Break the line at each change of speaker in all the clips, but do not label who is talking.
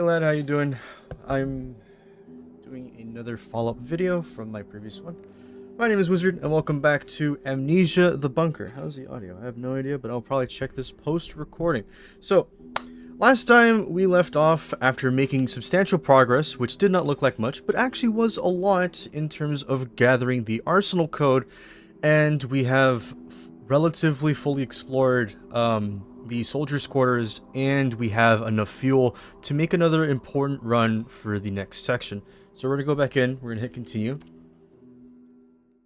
Hey lad, how you doing? I'm doing another follow-up video from my previous one. My name is Wizard, and welcome back to Amnesia the Bunker. How's the audio? I have no idea, but I'll probably check this post-recording. So, last time we left off after making substantial progress, which did not look like much, but actually was a lot in terms of gathering the arsenal code, and we have relatively fully explored the soldiers' quarters, and we have enough fuel to make another important run for the next section. So we're going to go back in, we're going to hit continue.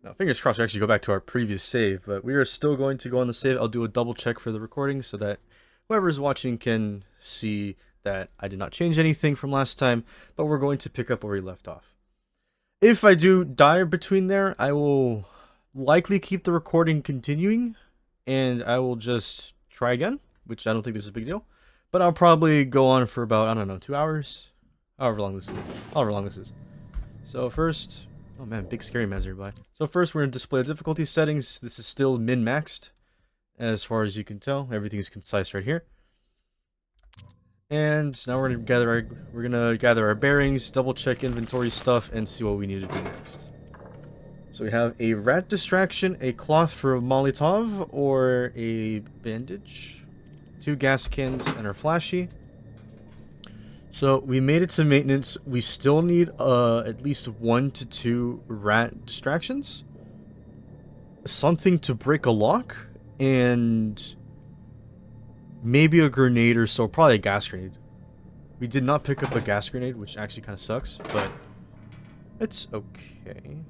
Now, fingers crossed we actually go back to our previous save, but we are still going to go on the save. I'll do a double check for the recording so that whoever is watching can see that I did not change anything from last time, but we're going to pick up where we left off. If I do die between there, I will likely keep the recording continuing, and I will just try again, which I don't think there's a big deal. But I'll probably go on for about, I don't know, 2 hours? However long this is. So first... Oh man, big scary man's nearby. So first we're going to display the difficulty settings. This is still min-maxed, as far as you can tell. Everything is concise right here. And now we're gonna gather our bearings, double check inventory stuff, and see what we need to do next. So we have a rat distraction, a cloth for a Molotov, or a bandage, 2 gas cans, and our flashy. So we made it to maintenance. We still need at least 1 to 2 rat distractions, something to break a lock, and maybe a grenade or so, probably a gas grenade. We did not pick up a gas grenade, which actually kind of sucks, but it's okay.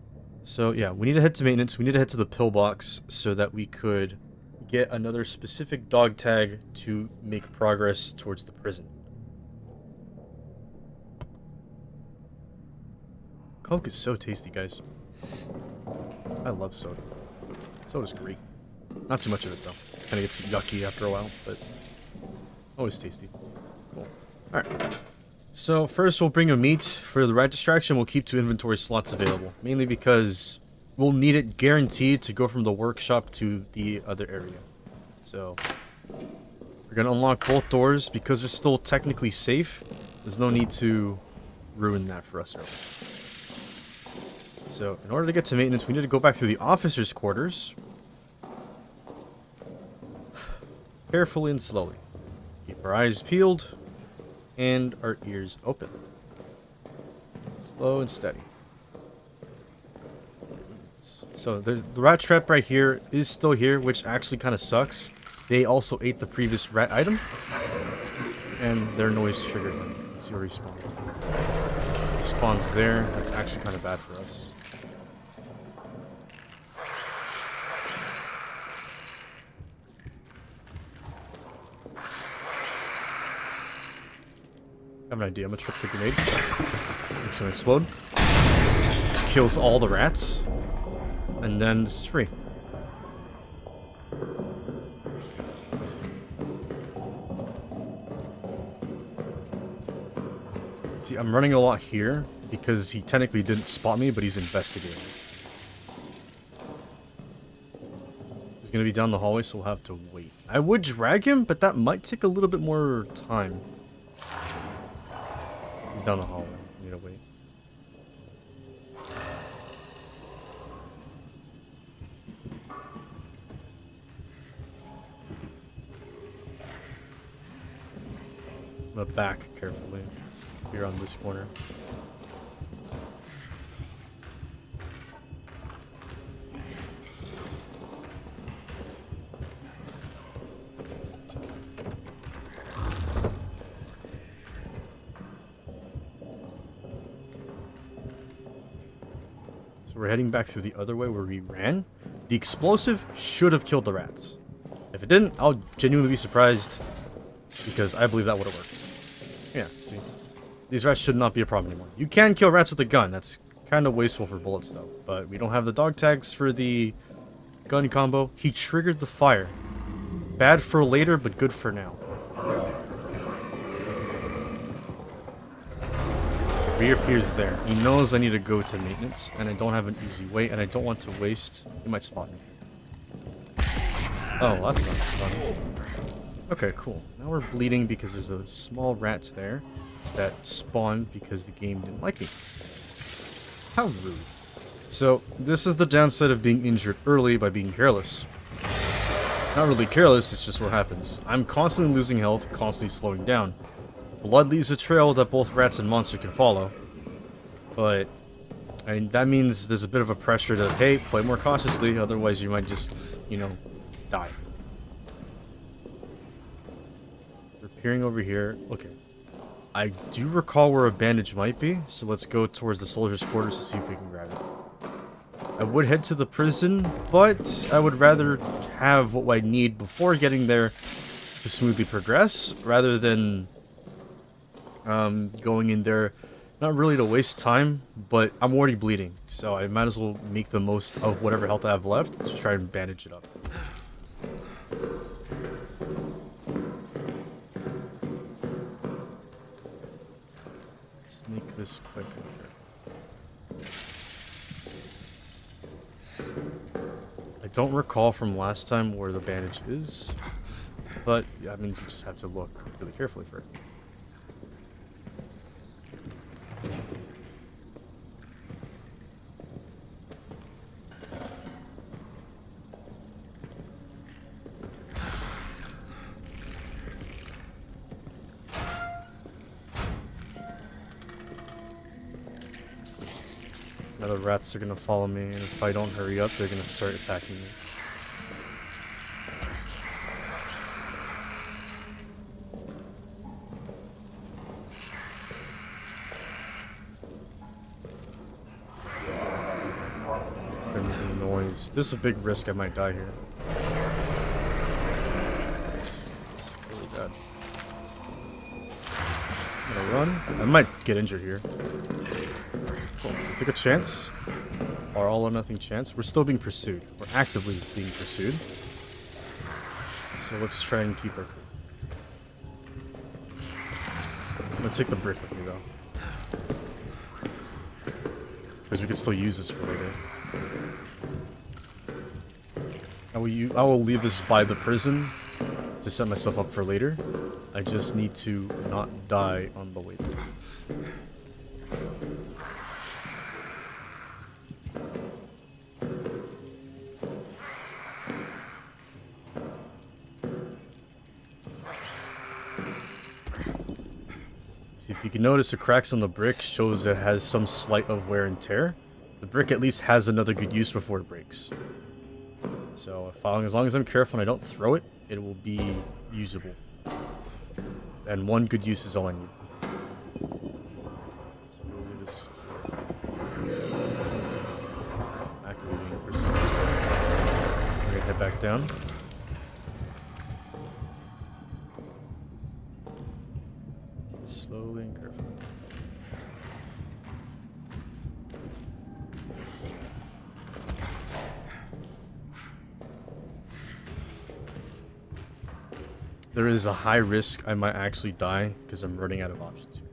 So yeah, we need to head to maintenance. We need to head to the pillbox so that we could get another specific dog tag to make progress towards the prison. Coke is so tasty, guys. I love soda. Soda's great. Not too much of it, though. Kind of gets yucky after a while, but always tasty. Cool. Alright. So first we'll bring a meat. For the rat distraction, we'll keep 2 inventory slots available. Mainly because we'll need it guaranteed to go from the workshop to the other area. So we're going to unlock both doors because they're still technically safe. There's no need to ruin that for us early. So, in order to get to maintenance, we need to go back through the officers' quarters. Carefully and slowly. Keep our eyes peeled and our ears open. Slow and steady. So, the rat trap right here is still here, which actually kind of sucks. They also ate the previous rat item, and their noise triggered them. Let's see where he spawns. He spawns there. That's actually kind of bad for us. I have an idea. I'm gonna trip the grenade. It's gonna explode. Just kills all the rats. And then it's free. See, I'm running a lot here because he technically didn't spot me, but he's investigating. He's gonna be down the hallway, so we'll have to wait. I would drag him, but that might take a little bit more time. He's down the hallway. We need to wait. I'm gonna back carefully here on this corner. We're heading back through the other way where we ran. The explosive should have killed the rats. If it didn't, I'll genuinely be surprised because I believe that would have worked. Yeah, see? These rats should not be a problem anymore. You can kill rats with a gun. That's kind of wasteful for bullets though. But we don't have the dog tags for the gun combo. He triggered the fire. Bad for later, but good for now. Reappears there. He knows I need to go to maintenance, and I don't have an easy way, and I don't want to waste... He might spot me. Oh, that's not fun. Okay, cool. Now we're bleeding because there's a small rat there. that spawned because the game didn't like me. How rude. So, this is the downside of being injured early by being careless. Not really careless, it's just what happens. I'm constantly losing health, constantly slowing down. Blood leaves a trail that both rats and monster can follow. But, I mean, that means there's a bit of a pressure to, hey, play more cautiously, otherwise you might just, you know, die. We're peering over here. Okay. I do recall where a bandage might be, so let's go towards the soldiers' quarters to see if we can grab it. I would head to the prison, but I would rather have what I need before getting there to smoothly progress, rather than going in there, not really to waste time, but I'm already bleeding, so I might as well make the most of whatever health I have left to try and bandage it up. Let's make this quick. I don't recall from last time where the bandage is, but yeah, that means you just have to look really carefully for it. Now the rats are gonna follow me, and if I don't hurry up, they're gonna start attacking me. They're making noise. This is a big risk I might die here. It's really bad. I'm gonna run. I might get injured here. Cool. Take a chance. Our all or nothing chance. We're still being pursued. We're actively being pursued. So let's try and keep her. I'm gonna take the brick with me though. Because we can still use this for later. I will leave this by the prison to set myself up for later. I just need to not die on the way through. See, if you can notice, the cracks on the brick shows it has some slight of wear and tear. The brick at least has another good use before it breaks. So as long as I'm careful and I don't throw it, it will be usable. And one good use is all I need. So we'll do this. Actively being pursued. We're gonna head back down. Slowly and carefully. There is a high risk I might actually die because I'm running out of options here.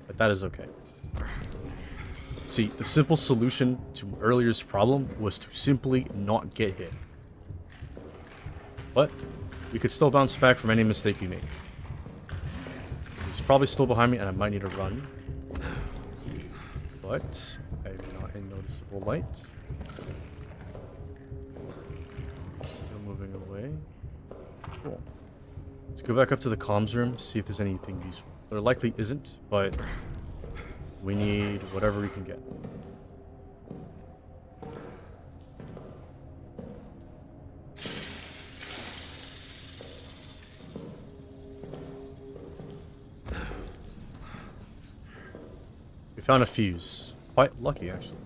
But that is okay. See, the simple solution to earlier's problem was to simply not get hit. But we could still bounce back from any mistake we make. He's probably still behind me and I might need to run. But I'm not in noticeable light. Still moving away. Cool. Let's go back up to the comms room, see if there's anything useful. There likely isn't, but we need whatever we can get. We found a fuse. Quite lucky, actually.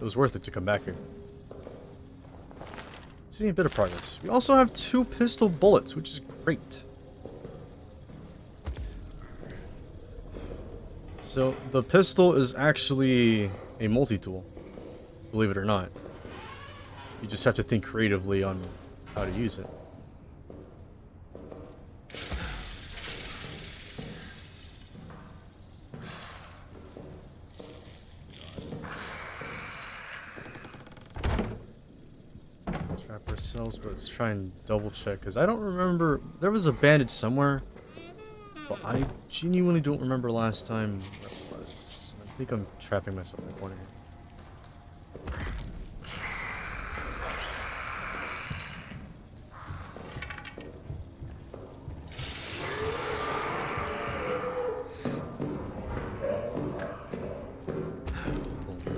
It was worth it to come back here. Seeing a bit of progress. We also have 2 pistol bullets, which is great. So, the pistol is actually a multi-tool, believe it or not. You just have to think creatively on how to use it. Trap ourselves, but let's try and double check, because I don't remember. There was a bandage somewhere, But I genuinely don't remember last time where it was. I think I'm trapping myself in the corner here.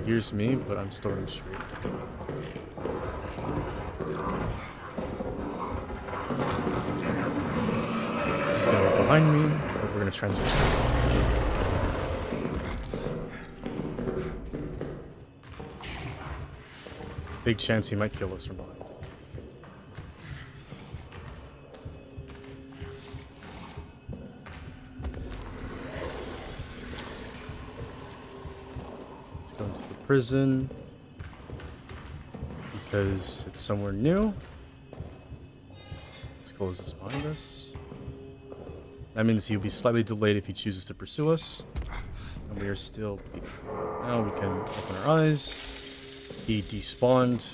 Here's me, but I'm still running straight. He's gonna be behind me, but we're gonna transition. Big chance he might kill us from behind. Go into the prison because it's somewhere new. Let's close this behind us. That means he'll be slightly delayed if he chooses to pursue us. And we are still... Now we can open our eyes. He despawned.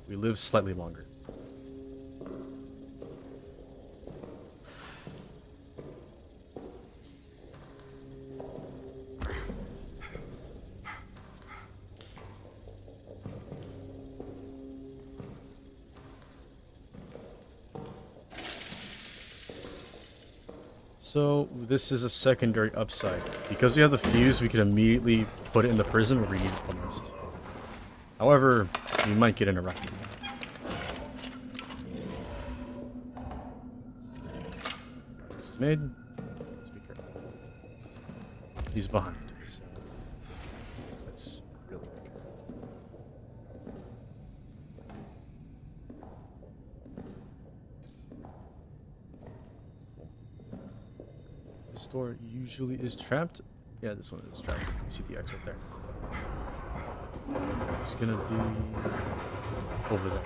We live slightly longer. So this is a secondary upside. Because we have the fuse, we can immediately put it in the prison where we need it the most. However, we might get interrupted. This is made. Let's be careful. He's behind. So let's really be careful. This door usually is trapped. Yeah, this one is trapped. You see the X right there. It's gonna be over there.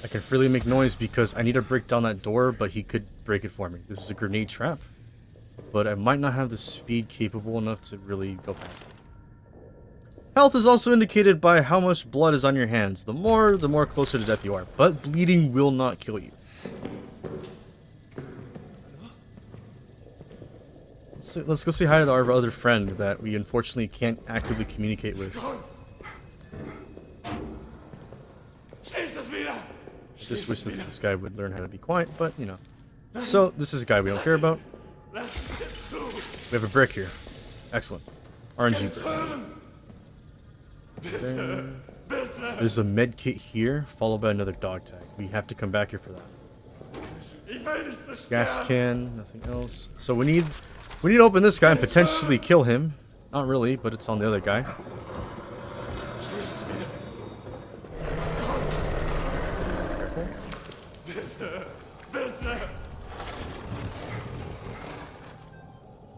I can freely make noise because I need to break down that door, but he could break it for me. This is a grenade trap, but I might not have the speed capable enough to really go past it. Health is also indicated by how much blood is on your hands. The more closer to death you are, but bleeding will not kill you. Let's go say hi to our other friend that we unfortunately can't actively communicate with. I just wish this guy would learn how to be quiet, but you know. So, this is a guy we don't care about. We have a brick here. Excellent. RNG brick. There's a med kit here, followed by another dog tag. We have to come back here for that. Gas can, nothing else. So we need to open this guy and potentially kill him. Not really, but it's on the other guy. Careful.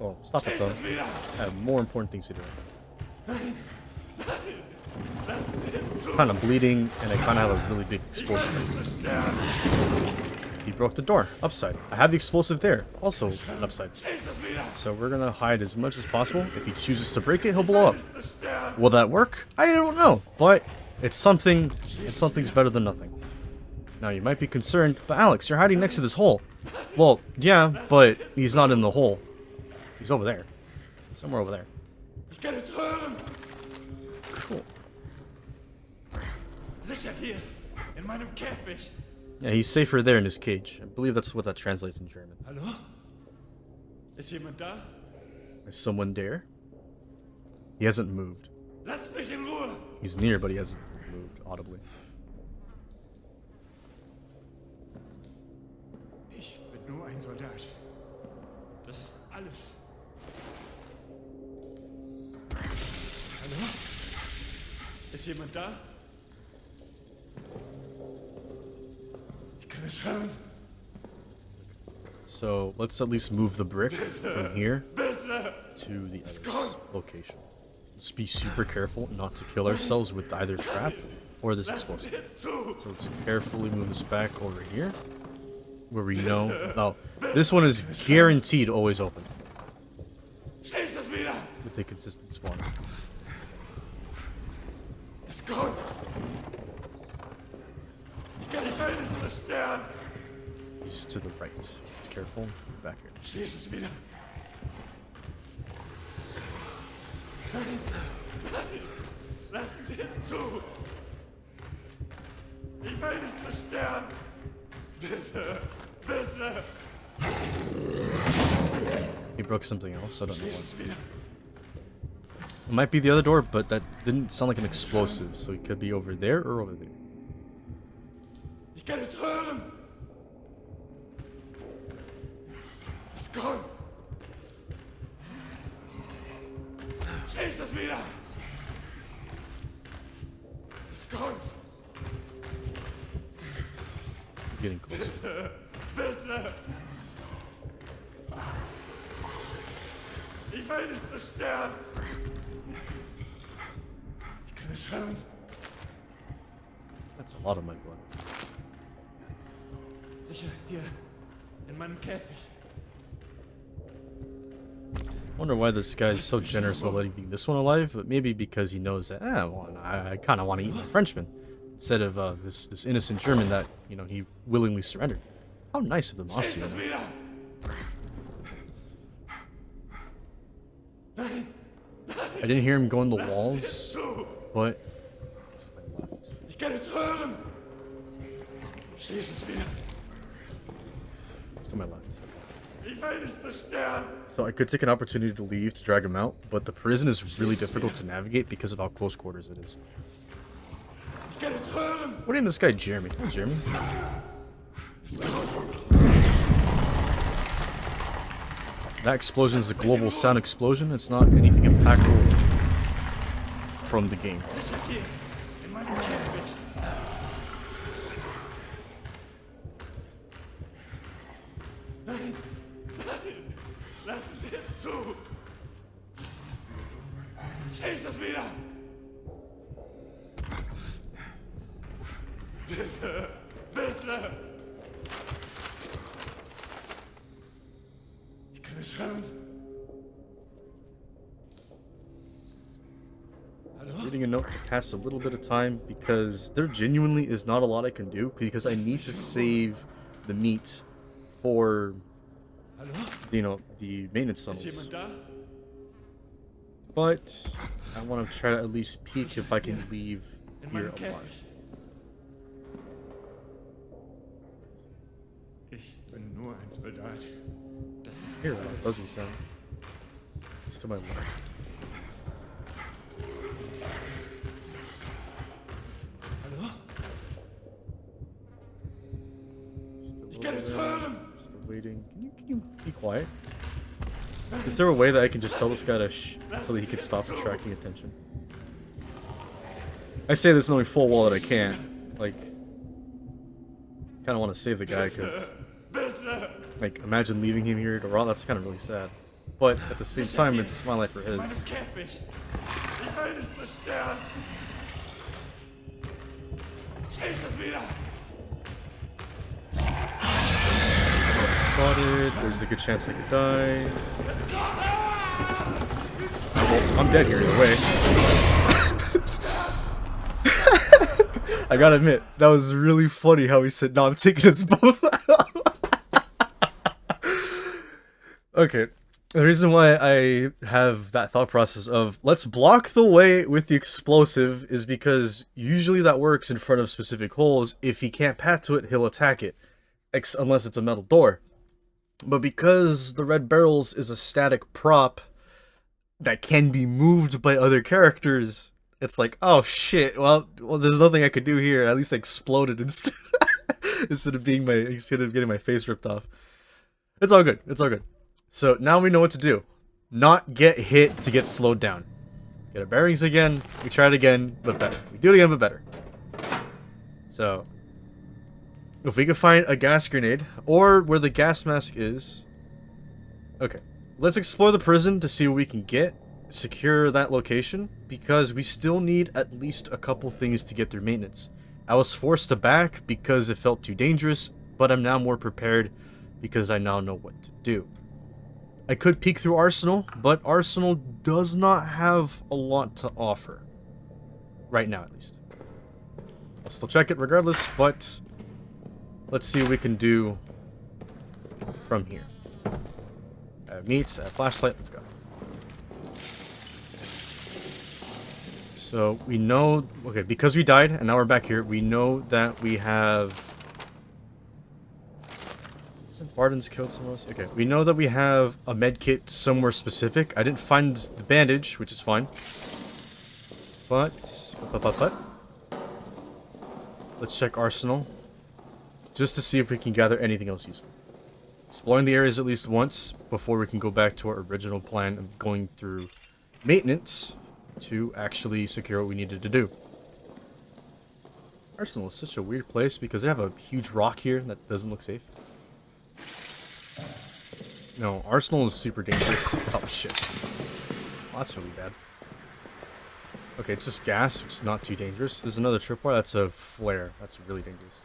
Oh, stop it though. I have more important things to do. Kind of bleeding, and I kind of have a really big explosive. He broke the door. Upside. I have the explosive there. Also an upside. So we're gonna hide as much as possible. If he chooses to break it, he'll blow up. Will that work? I don't know. But it's something. And something's better than nothing. Now you might be concerned, but Alex, you're hiding next to this hole. Well, yeah, but he's not in the hole. He's over there. Somewhere over there. Cool. Yeah, he's safer there in his cage. I believe that's what that translates in German.
Hallo? Ist jemand da?
Is someone there? He hasn't moved.
Lasst mich in Ruhe!
He's near, but he hasn't moved audibly.
Ich bin nur ein Soldat. Das ist alles. Hallo? Ist jemand da? Ich kann es hören.
So let's at least move the brick from here to the other location. Let's be super careful not to kill ourselves with either trap or this explosive. So let's carefully move this back over here, where we know. Oh, this one is guaranteed always open with a consistent spawn.
Ich will nicht zerstören.
He's to the right. He's careful. Back here.
Schließ es wieder. Nein, nein, lassen Sie es zu. Ich will nicht zerstören. Bitte, bitte.
He broke something else. I don't know
Schließ
what.
es wieder.
It might be the other door, but that didn't sound like an explosive, so it could be over there or over there.
Ich kann es hören. Es kommt. Schließ es wieder. Es kommt.
Getting closer.
Bitte. Ich will nicht zerstören. Ich kann es hören.
That's a lot of my blood.
Sicher hier in meinem Käfig.
I wonder why this guy's so generous about letting this one alive, but maybe because he knows that, well, I kind of want to eat my Frenchman instead of this innocent German that, you know, he willingly surrendered. How nice of the
Schließ
Mafia.
es wieder. Nein,
I didn't hear him go in the
lassen Sie es
walls,
zu.
but it's to my left.
Ich kann es hören. Schließ es wieder.
It's to my left.
Ich will nicht zerstören.
So I could take an opportunity to leave to drag him out, but the prison is really difficult to navigate because of how close quarters it is.
Ich kann es hören.
What named this guy Jeremy? Jeremy? That explosion is a global sound explosion. It's not anything impactful from the game.
Sicher hier in meinem Käfig. Nein, nein, lassen Sie es zu. Schließ es wieder. Bitte, bitte. Ich kann es hören. Hallo?
Reading a note to pass a little bit of time because there genuinely is not a lot I can do because I need to save the meat for,
Hallo?
you know, the maintenance
Ist
tunnels.
jemand da?
But I want to try to at least peek if I can leave
In
here
meinem
alive.
Käfig. Ich bin nur ein Soldat. Das ist
Here, it doesn't sound. It's to my left.
Hallo?
Still
Ich kann
over
es
there.
hören.
Still waiting. Can you be quiet? Is there a way that I can just tell this guy to shh so that he can stop attracting attention? I say this knowing full well that I can't. Like, kind of want to save the guy because,
Bitte.
like, imagine leaving him here to rot. That's kind of really sad. But at the same time, it's my life or
In meinem
his.
Käfig. Ich will nicht zerstören. Schließ es wieder.
Spotted. There's a good chance I could die. Well, I'm dead here either way. I gotta admit, that was really funny how he said, "No, I'm taking us both out." Okay. The reason why I have that thought process of let's block the way with the explosive is because usually that works in front of specific holes. If he can't path to it, he'll attack it. Unless it's a metal door. But because the red barrels is a static prop that can be moved by other characters, it's like, oh shit, well there's nothing I could do here. At least I exploded instead instead of getting my face ripped off. It's all good. It's all good. So now we know what to do. Not get hit to get slowed down. Get our bearings again. We try it again, but better. We do it again, but better. So if we could find a gas grenade or where the gas mask is. Okay. Let's explore the prison to see what we can get. Secure that location because we still need at least a couple things to get through maintenance. I was forced to back because it felt too dangerous, but I'm now more prepared because I now know what to do. I could peek through Arsenal, but Arsenal does not have a lot to offer. Right now, at least. I'll still check it regardless, but let's see what we can do from here. I have meat, I have flashlight, let's go. So we know, okay, because we died and now we're back here, we know that we have... Isn't Barden's killed someone else? Okay, we know that we have a med kit somewhere specific. I didn't find the bandage, which is fine. But... let's check Arsenal. Just to see if we can gather anything else useful. Exploring the areas at least once before we can go back to our original plan of going through maintenance to actually secure what we needed to do. Arsenal is such a weird place because they have a huge rock here that doesn't look safe. No, Arsenal is super dangerous. Oh shit. Well, that's really bad. Okay, it's just gas, which is not too dangerous. There's another tripwire. That's a flare. That's really dangerous.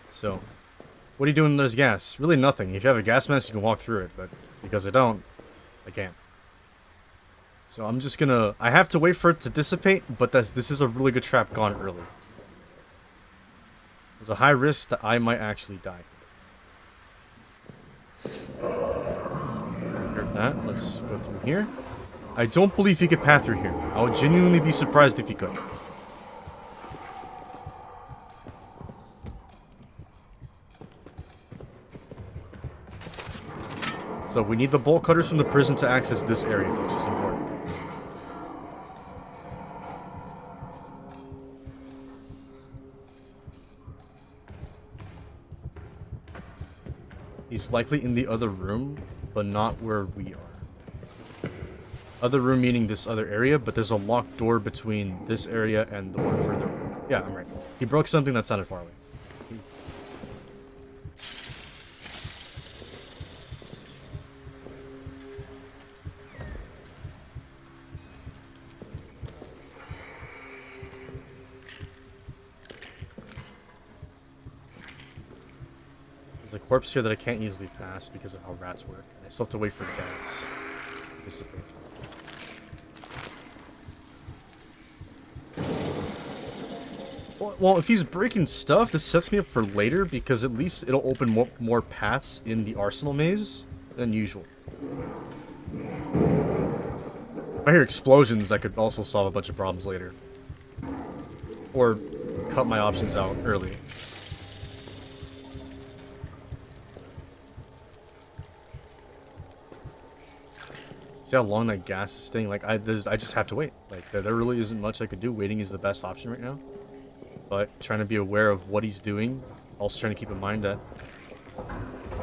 So, what are you doing when there's gas? Really nothing. If you have a gas mask, you can walk through it, but because I don't, I can't. So I'm just gonna... I have to wait for it to dissipate, but this is a really good trap gone early. There's a high risk that I might actually die. Heard that. Let's go through here. I don't believe he could path through here. I would genuinely be surprised if he could. So we need the bolt cutters from the prison to access this area, which is important. He's likely in the other room, but not where we are. Other room meaning this other area, but there's a locked door between this area and the one further away. Yeah, I'm right. He broke something that sounded far away. There's a corpse here that I can't easily pass because of how rats work. And I still have to wait for the gas to dissipate. Well, if he's breaking stuff, this sets me up for later because at least it'll open more paths in the Arsenal maze than usual. If I hear explosions, that could also solve a bunch of problems later. Or cut my options out early. See how long that gas is staying? Like, I just have to wait. Like, there really isn't much I could do. Waiting is the best option right now. But trying to be aware of what he's doing. Also trying to keep in mind that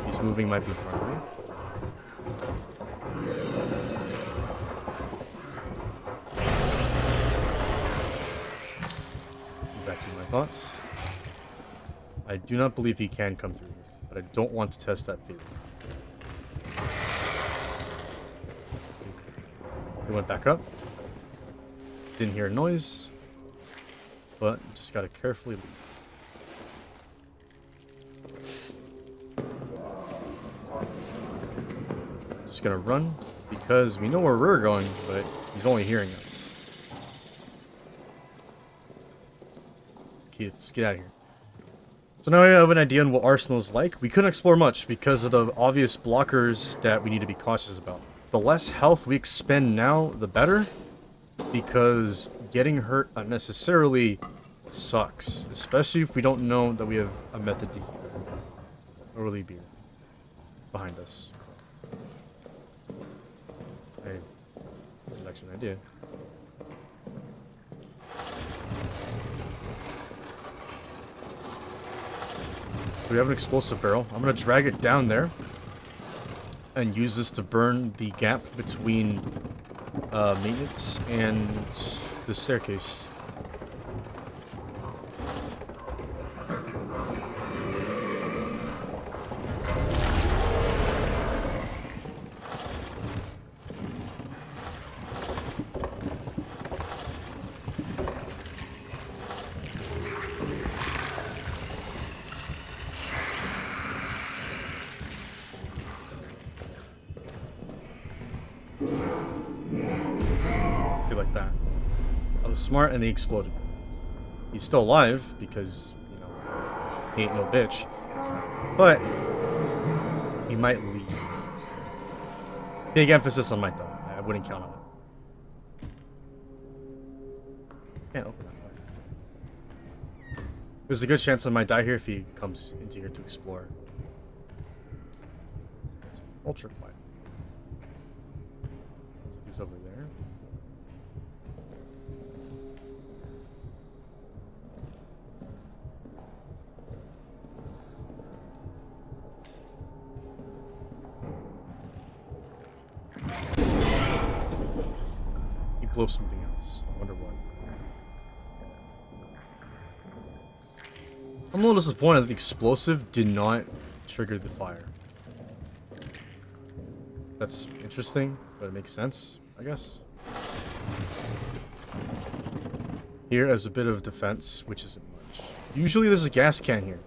he's moving might be in front of me. Exactly my thoughts. I do not believe he can come through here, but I don't want to test that theory. He went back up. Didn't hear a noise. But just gotta carefully leave. Just gonna run because we know where we're going, but he's only hearing us. Let's get out of here. So now I have an idea on what Arsenal's like. We couldn't explore much because of the obvious blockers that we need to be cautious about. The less health we expend now, the better. Because getting hurt unnecessarily sucks. Especially if we don't know that we have a method to heal. Early beer. Behind us. Hey. This is actually an idea. We have an explosive barrel. I'm gonna drag it down there. And use this to burn the gap between maintenance and the staircase. See, like that. I was smart and he exploded. He's still alive because, you He ain't no bitch. But he might leave. Big emphasis on might though. I wouldn't count on it. Can't open that door. There's a good chance I might die here if he comes into here to explore. It's ultra quiet. He's over there. He blew up something else. I wonder what. I'm a little disappointed that the explosive did not trigger the fire. That's interesting, but it makes sense, I guess. Here as a bit of defense, which isn't much. Usually there's a gas can here.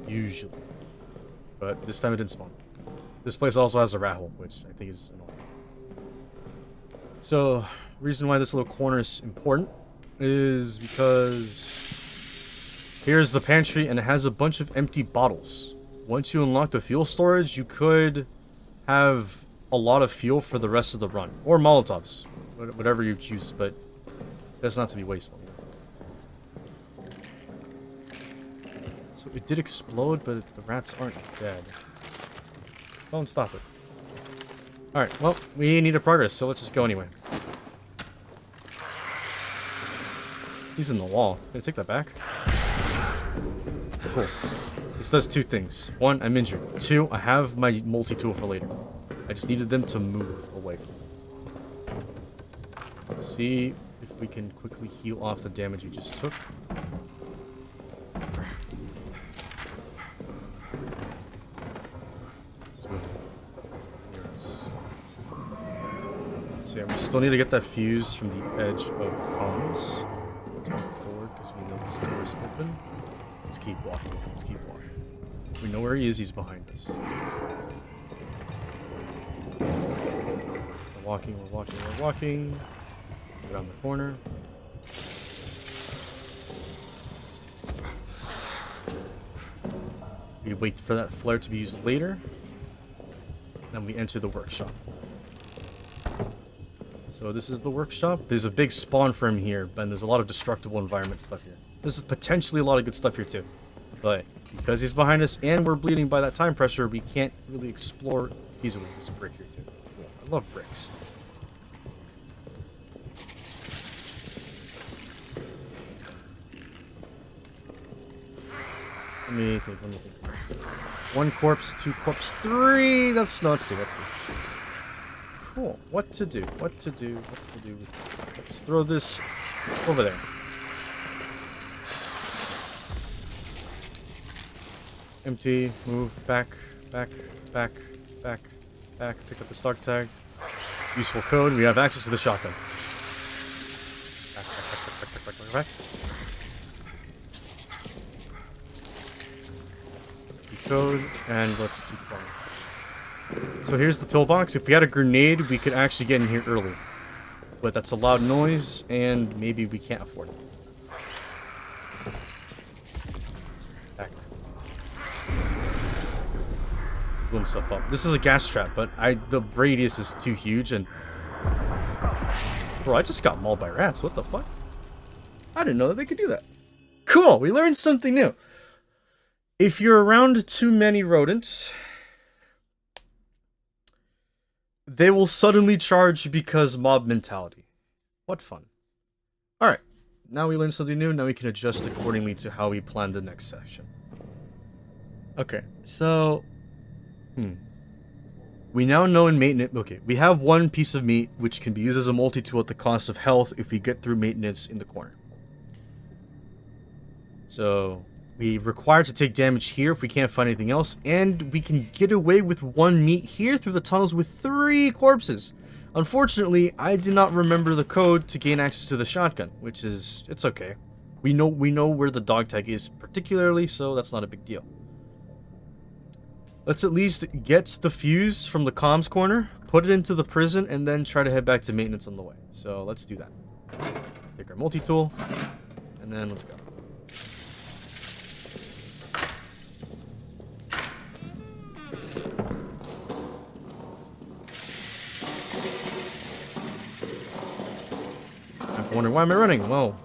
Usually. But this time it didn't spawn. This place also has a rat hole, which I think is annoying. So, reason why this little corner is important is because here's the pantry and it has a bunch of empty bottles. Once you unlock the fuel storage, you could have a lot of fuel for the rest of the run. Or Molotovs. Whatever you choose, but that's not to be wasteful. So it did explode, but the rats aren't dead. Don't stop it. Alright, well, we need to progress, so let's just go anyway. He's in the wall. Can I take that back? Cool. This does two things. One, I'm injured. Two, I have my multi-tool for later. I just needed them to move away. Let's see if we can quickly heal off the damage you just took. So yeah, we still need to get that fuse from the edge of comms. Let's walk forward because we know this door is open. Let's keep walking. Let's keep walking. We know where he is. He's behind us. We're walking. We're walking. We're walking. Around the corner. We wait for that flare to be used later. Then we enter the workshop. So this is the workshop. There's a big spawn from here, and there's a lot of destructible environment stuff here. This is potentially a lot of good stuff here too. But because he's behind us and we're bleeding by that time pressure, we can't really explore easily. There's a brick here too. Cool. I love bricks. Let me think. One corpse, two corpse, three. That's two. Cool. What to do? What to do? Let's throw this over there. Empty. Move. Back. Pick up the stock tag. Useful code. We have access to the shotgun. Back. Code, and let's keep going. So here's the pillbox. If we had a grenade, we could actually get in here early. But that's a loud noise, and maybe we can't afford it. Back. Blew himself up. This is a gas trap, but the radius is too huge, and... Bro, I just got mauled by rats. What the fuck? I didn't know that they could do that. Cool, we learned something new. If you're around too many rodents, they will suddenly charge because mob mentality. What fun. Alright, now we learned something new, now we can adjust accordingly to how we plan the next section. Okay, so... We now know in maintenance... Okay, we have one piece of meat which can be used as a multi-tool at the cost of health if we get through maintenance in the corner. So... We require to take damage here if we can't find anything else, and we can get away with one meat here through the tunnels with 3 corpses. Unfortunately, I did not remember the code to gain access to the shotgun, which is, it's okay. We know where the dog tag is particularly, so that's not a big deal. Let's at least get the fuse from the comms corner, put it into the prison, and then try to head back to maintenance on the way. So let's do that. Take our multi-tool, and then let's go. wondering, why am I running? Well,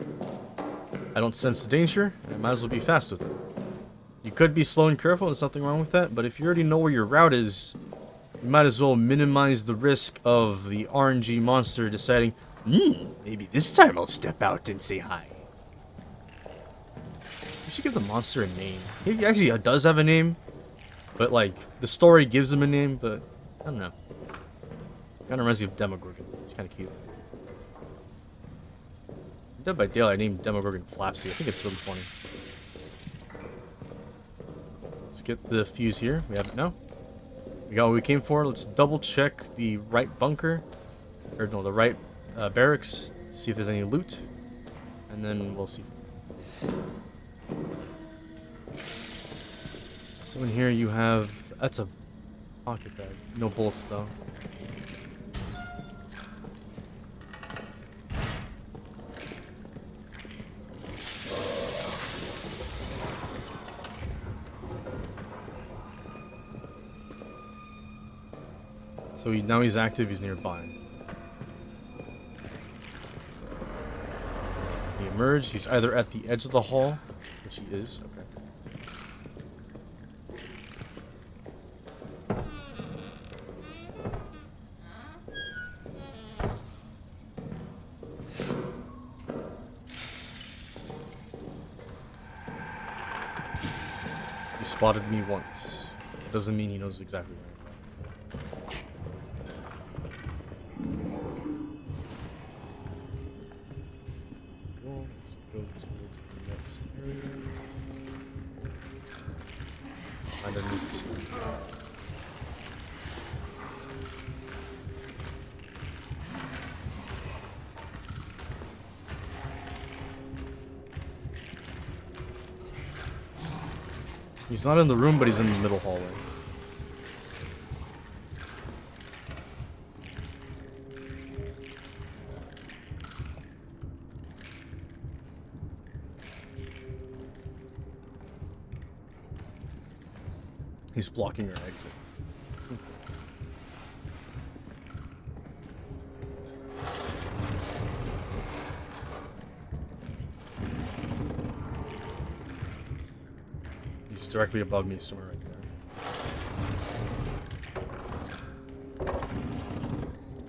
I don't sense the danger, and I might as well be fast with it. You could be slow and careful, there's nothing wrong with that, but if you already know where your route is, you might as well minimize the risk of the RNG monster deciding, maybe this time I'll step out and say hi. You should give the monster a name. He actually does have a name, but like, the story gives him a name, but I don't know. Kinda reminds me of Demogorgon. It's kinda cute. Dead by Daylight, I named Demogorgon Flapsy. I think it's really funny. Let's get the fuse here. We have it now. We got what we came for. Let's double check the right bunker. Or no, the right barracks. See if there's any loot. And then we'll see. So in here you have... That's a pocket bag. No bullets though. So now he's active, he's nearby. He emerged, he's either at the edge of the hall, which he is, okay. He spotted me once. It doesn't mean he knows exactly where. Let's go towards the next area. Underneath this one. He's not in the room, but he's in the middle hallway. He's blocking our exit. He's directly above me, somewhere right there.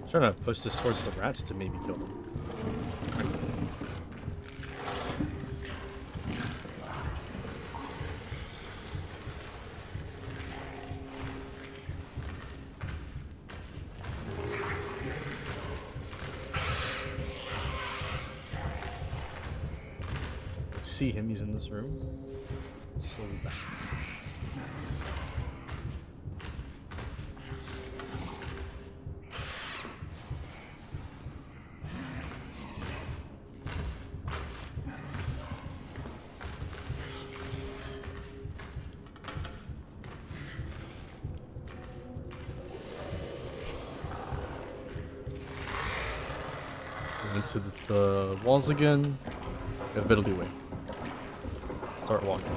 I'm trying to push this towards the rats to maybe kill them. See him, he's in this room. Slowly back. Into the walls again. Got a bit of leeway. Start walking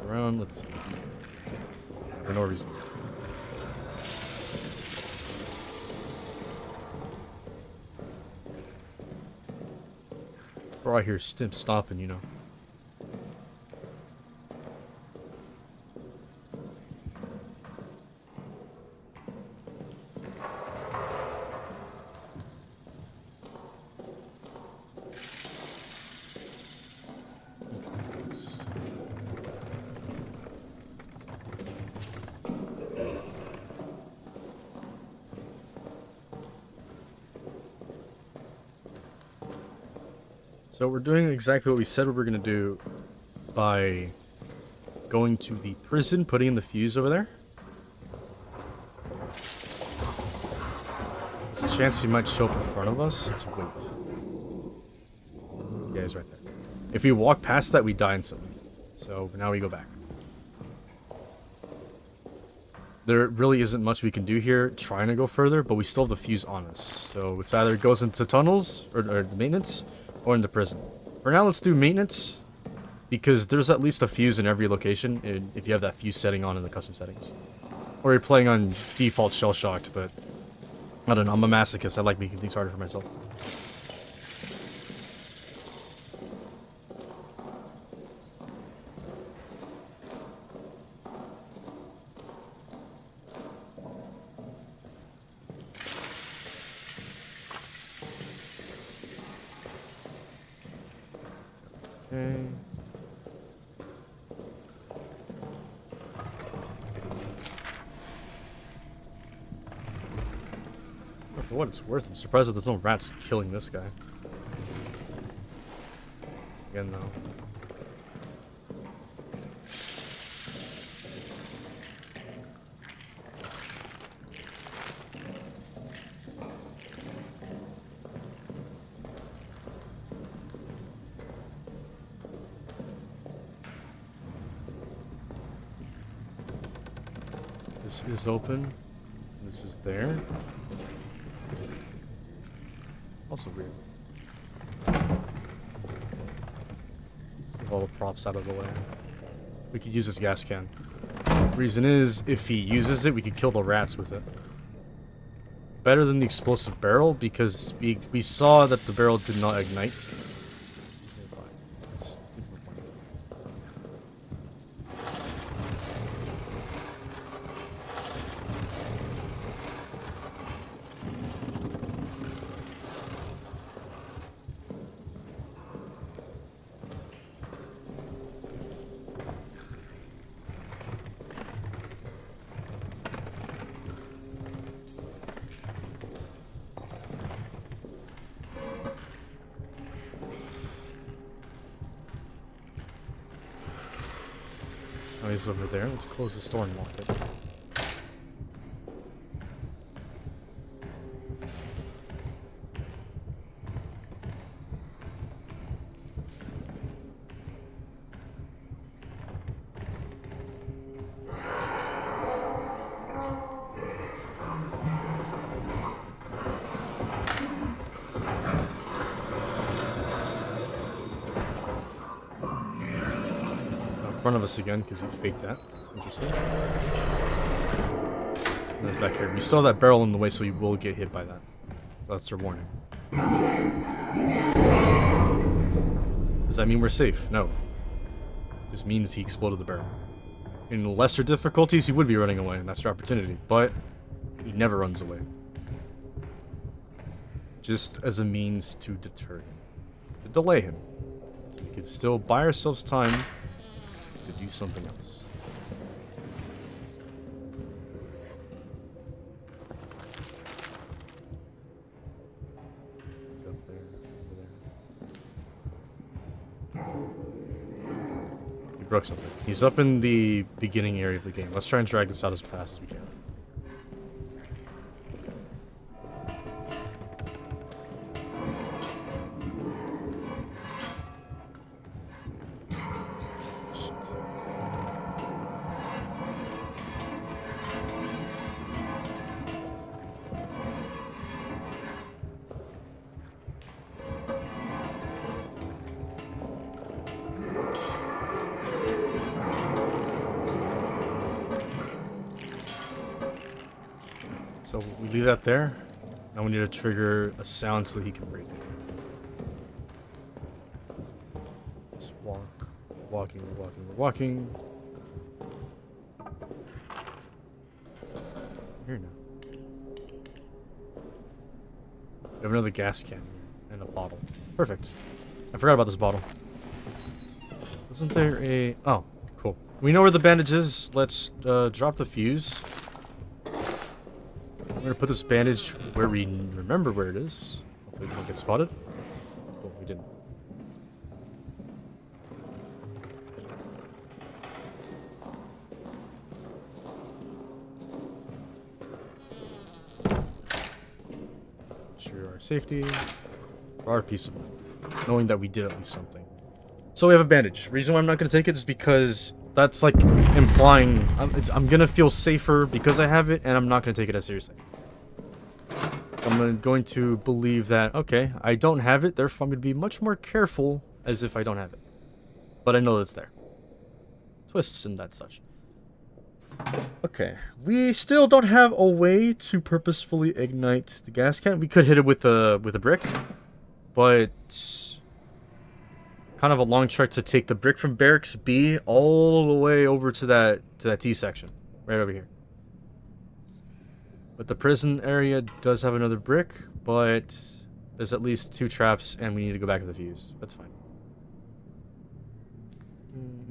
around. Let's for no reason. Or I hear Stimp stomping, you know. So we're doing exactly what we said we were going to do by going to the prison, putting in the fuse over there. There's a chance he might show up in front of us. Let's wait. Yeah, he's right there. If we walk past that, we die instantly. So now we go back. There really isn't much we can do here trying to go further, but we still have the fuse on us. So it's either goes into tunnels or the maintenance, or into prison. For now, let's do maintenance, because there's at least a fuse in every location if you have that fuse setting on in the custom settings. Or you're playing on default shell-shocked, but I don't know, I'm a masochist. I like making things harder for myself. Okay. For what it's worth, I'm surprised that there's no rats killing this guy. Again, though. This is open. This is there. Also weird. Let's move all the props out of the way. We could use this gas can. Reason is, if he uses it, we could kill the rats with it. Better than the explosive barrel, because we saw that the barrel did not ignite. It's Oh, he's over there. Let's close this door and lock it. Front of us again because he faked that. Interesting. And it's back here. We still have that barrel in the way, so you will get hit by that. That's our warning. Does that mean we're safe? No. This means he exploded the barrel. In lesser difficulties, he would be running away, and that's your opportunity. But he never runs away. Just as a means to deter him. To delay him. So we could still buy ourselves time to do something else. He's up there, over there. He broke something. He's up in the beginning area of the game. Let's try and drag this out as fast as we can. So we leave that there. Now we need to trigger a sound so that he can break it. Let's walk. Walking, we're walking, we're walking. Here now. We have another gas can and a bottle. Perfect. I forgot about this bottle. Wasn't there a... Oh, cool. We know where the bandage is. Let's drop the fuse. We're gonna put this bandage where we remember where it is. Hopefully we don't get spotted. Cool, we didn't. Ensure our safety. For our peace of mind. Knowing that we did at least something. So we have a bandage. Reason why I'm not gonna take it is because that's like implying I'm gonna feel safer because I have it, and I'm not gonna take it as seriously. So I'm going to believe that, okay, I don't have it, therefore I'm going to be much more careful as if I don't have it. But I know it's there. Twists and that such. Okay, we still don't have a way to purposefully ignite the gas can. We could hit it with a brick, but kind of a long trek to take the brick from barracks B all the way over to that T section, right over here. But the prison area does have another brick, but there's at least 2 traps, and we need to go back to the fuse. That's fine.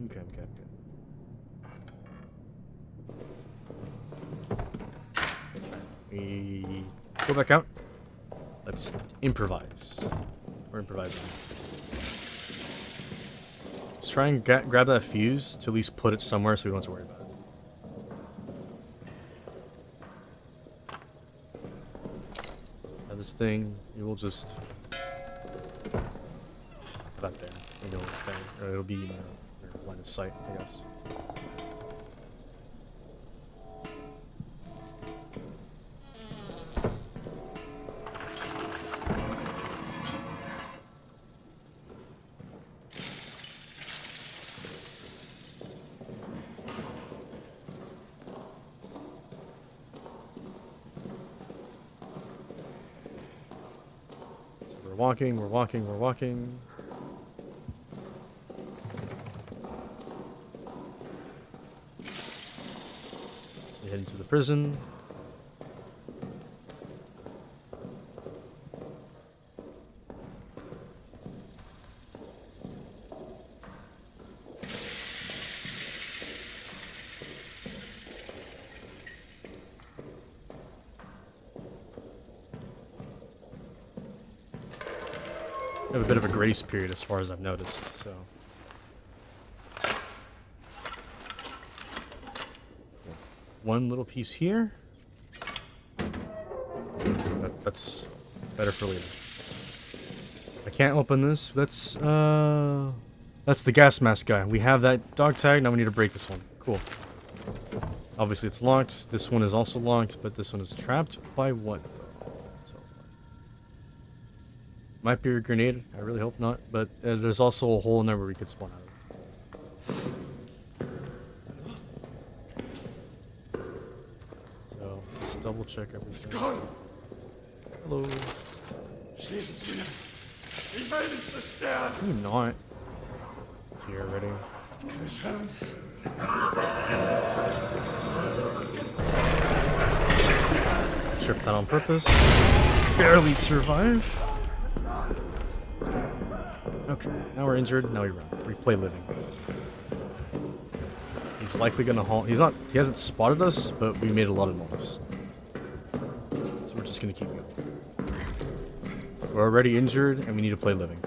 Okay. We go back out. Let's improvise. We're improvising. Let's try and grab that fuse to at least put it somewhere so we don't have to worry about it. Now this thing, it will just... About there. We know it's there. Or it'll be in your line of sight, I guess. We're walking. We head into the prison. We have a bit of a grace period as far as I've noticed, so. One little piece here. That's better for later. I can't open this. That's the gas mask guy. We have that dog tag, now we need to break this one. Cool. Obviously it's locked. This one is also locked, but this one is trapped by what? Might be a grenade. I really hope not. But there's also a hole in there where we could spawn out of. So, just double check everything. Hello. Can you not? It's here already. Tripped that on purpose. Barely survive. Okay, now we're injured, now we run. Replay living. He's likely gonna halt. He hasn't spotted us, but we made a lot of noise. So we're just gonna keep going. We're already injured, and we need to play living.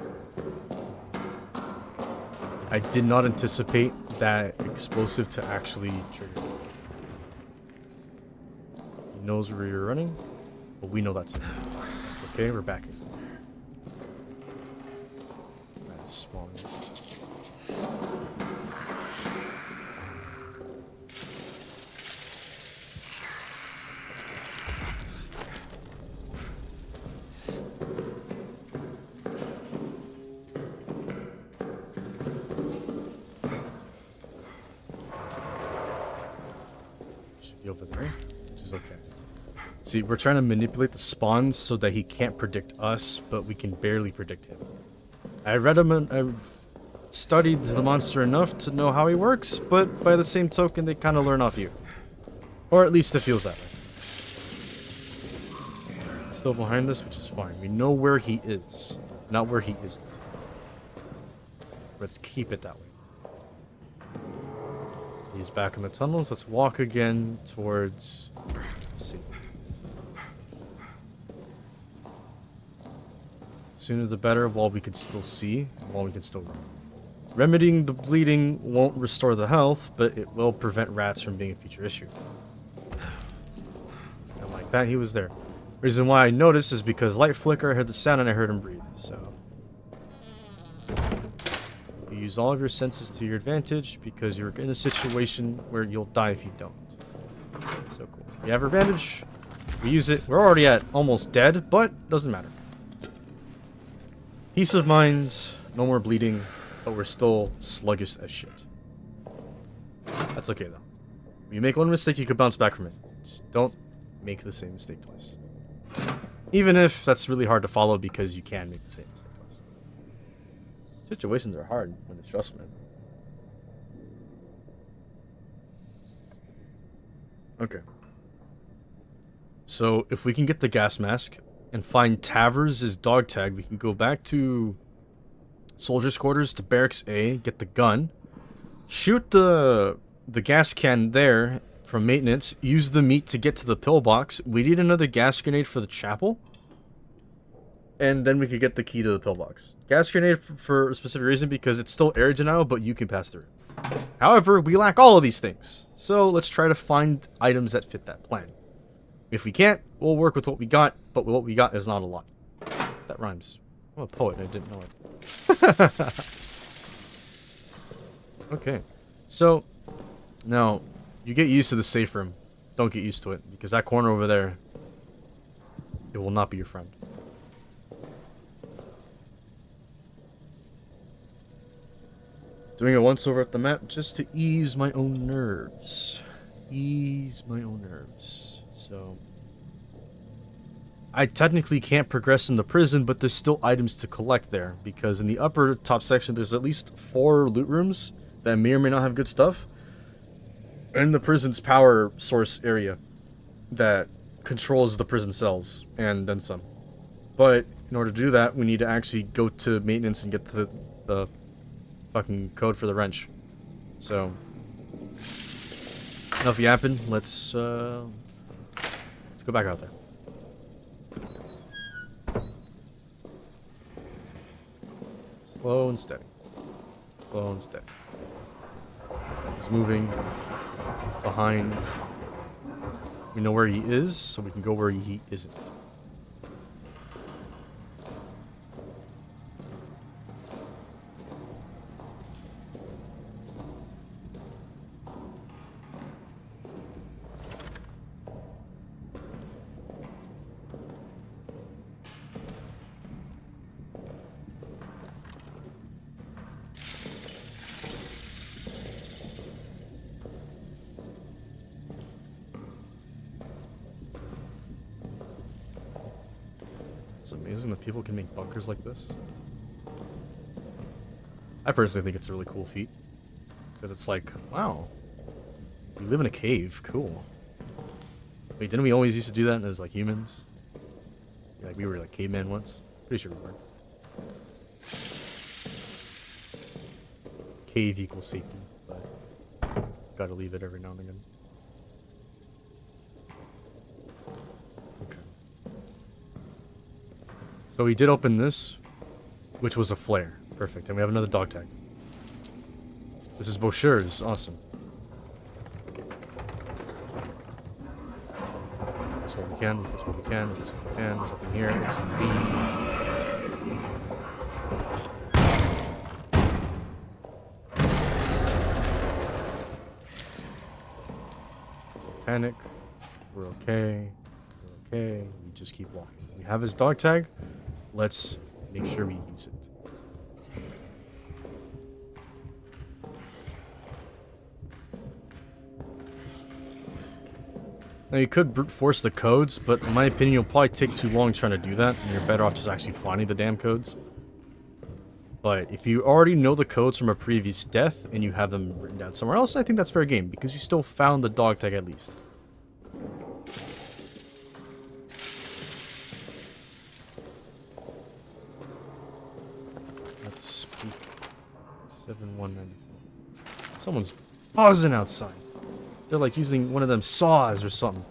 I did not anticipate that explosive to actually trigger. He knows where you're running, but we know that's it. It's okay, we're back. Spawn. Should be over there, which is okay. See, we're trying to manipulate the spawns so that he can't predict us, but we can barely predict him. I've studied the monster enough to know how he works, but by the same token, they kind of learn off you. Or at least it feels that way. Still behind us, which is fine. We know where he is, not where he isn't. Let's keep it that way. He's back in the tunnels. Let's walk again towards... Let's see. Sooner the better, while we can still see, while we can still run. Remedying the bleeding won't restore the health, but it will prevent rats from being a future issue. And like that, he was there. Reason why I noticed is because light flicker, I heard the sound, and I heard him breathe, so... You use all of your senses to your advantage, because you're in a situation where you'll die if you don't. So cool. We have our bandage. We use it. We're already at almost dead, but doesn't matter. Peace of mind, no more bleeding, but we're still sluggish as shit. That's okay though. When you make one mistake, you can bounce back from it. Just don't make the same mistake twice. Even if that's really hard to follow because you can make the same mistake twice. Situations are hard when it's stressful, man. Okay. So if we can get the gas mask and find Tavers' dog tag, we can go back to soldiers' quarters to barracks A, get the gun, shoot the gas can there from maintenance. Use the meat to get to the pillbox. We need another gas grenade for the chapel. And then we could get the key to the pillbox. Gas grenade for a specific reason, because it's still air denial, but you can pass through it. However, we lack all of these things. So let's try to find items that fit that plan. If we can't, we'll work with what we got, but what we got is not a lot. That rhymes. I'm a poet, I didn't know it. Okay. So, now, you get used to the safe room. Don't get used to it, because that corner over there, it will not be your friend. Doing a once over at the map just to ease my own nerves. Ease my own nerves. So, I technically can't progress in the prison, but there's still items to collect there, because in the upper top section there's at least 4 loot rooms that may or may not have good stuff. And the prison's power source area that controls the prison cells, and then some. But in order to do that, we need to actually go to maintenance and get the fucking code for the wrench. So, enough yapping. Let's go back out there. Slow and steady. Slow and steady. He's moving behind. We know where he is, so we can go where he isn't. It's amazing that people can make bunkers like this. I personally think it's a really cool feat. Because it's like, wow. We live in a cave. Cool. Wait, didn't we always used to do that as like humans? Like we were like cavemen once? Pretty sure we were. Cave equals safety, but gotta leave it every now and again. Okay. So we did open this, which was a flare. Perfect. And we have another dog tag. This is Boucher's. Awesome. This one we can. This one we can. This one we can. There's something here. It's the... Panic. We're okay. We're okay. We just keep walking. We have his dog tag. Let's make sure we use it. Now you could brute force the codes, but in my opinion you'll probably take too long trying to do that, and you're better off just actually finding the damn codes. But if you already know the codes from a previous death, and you have them written down somewhere else, I think that's fair game, because you still found the dog tag at least. Let's speak. 7194. Someone's buzzing outside. They're like using one of them saws or something.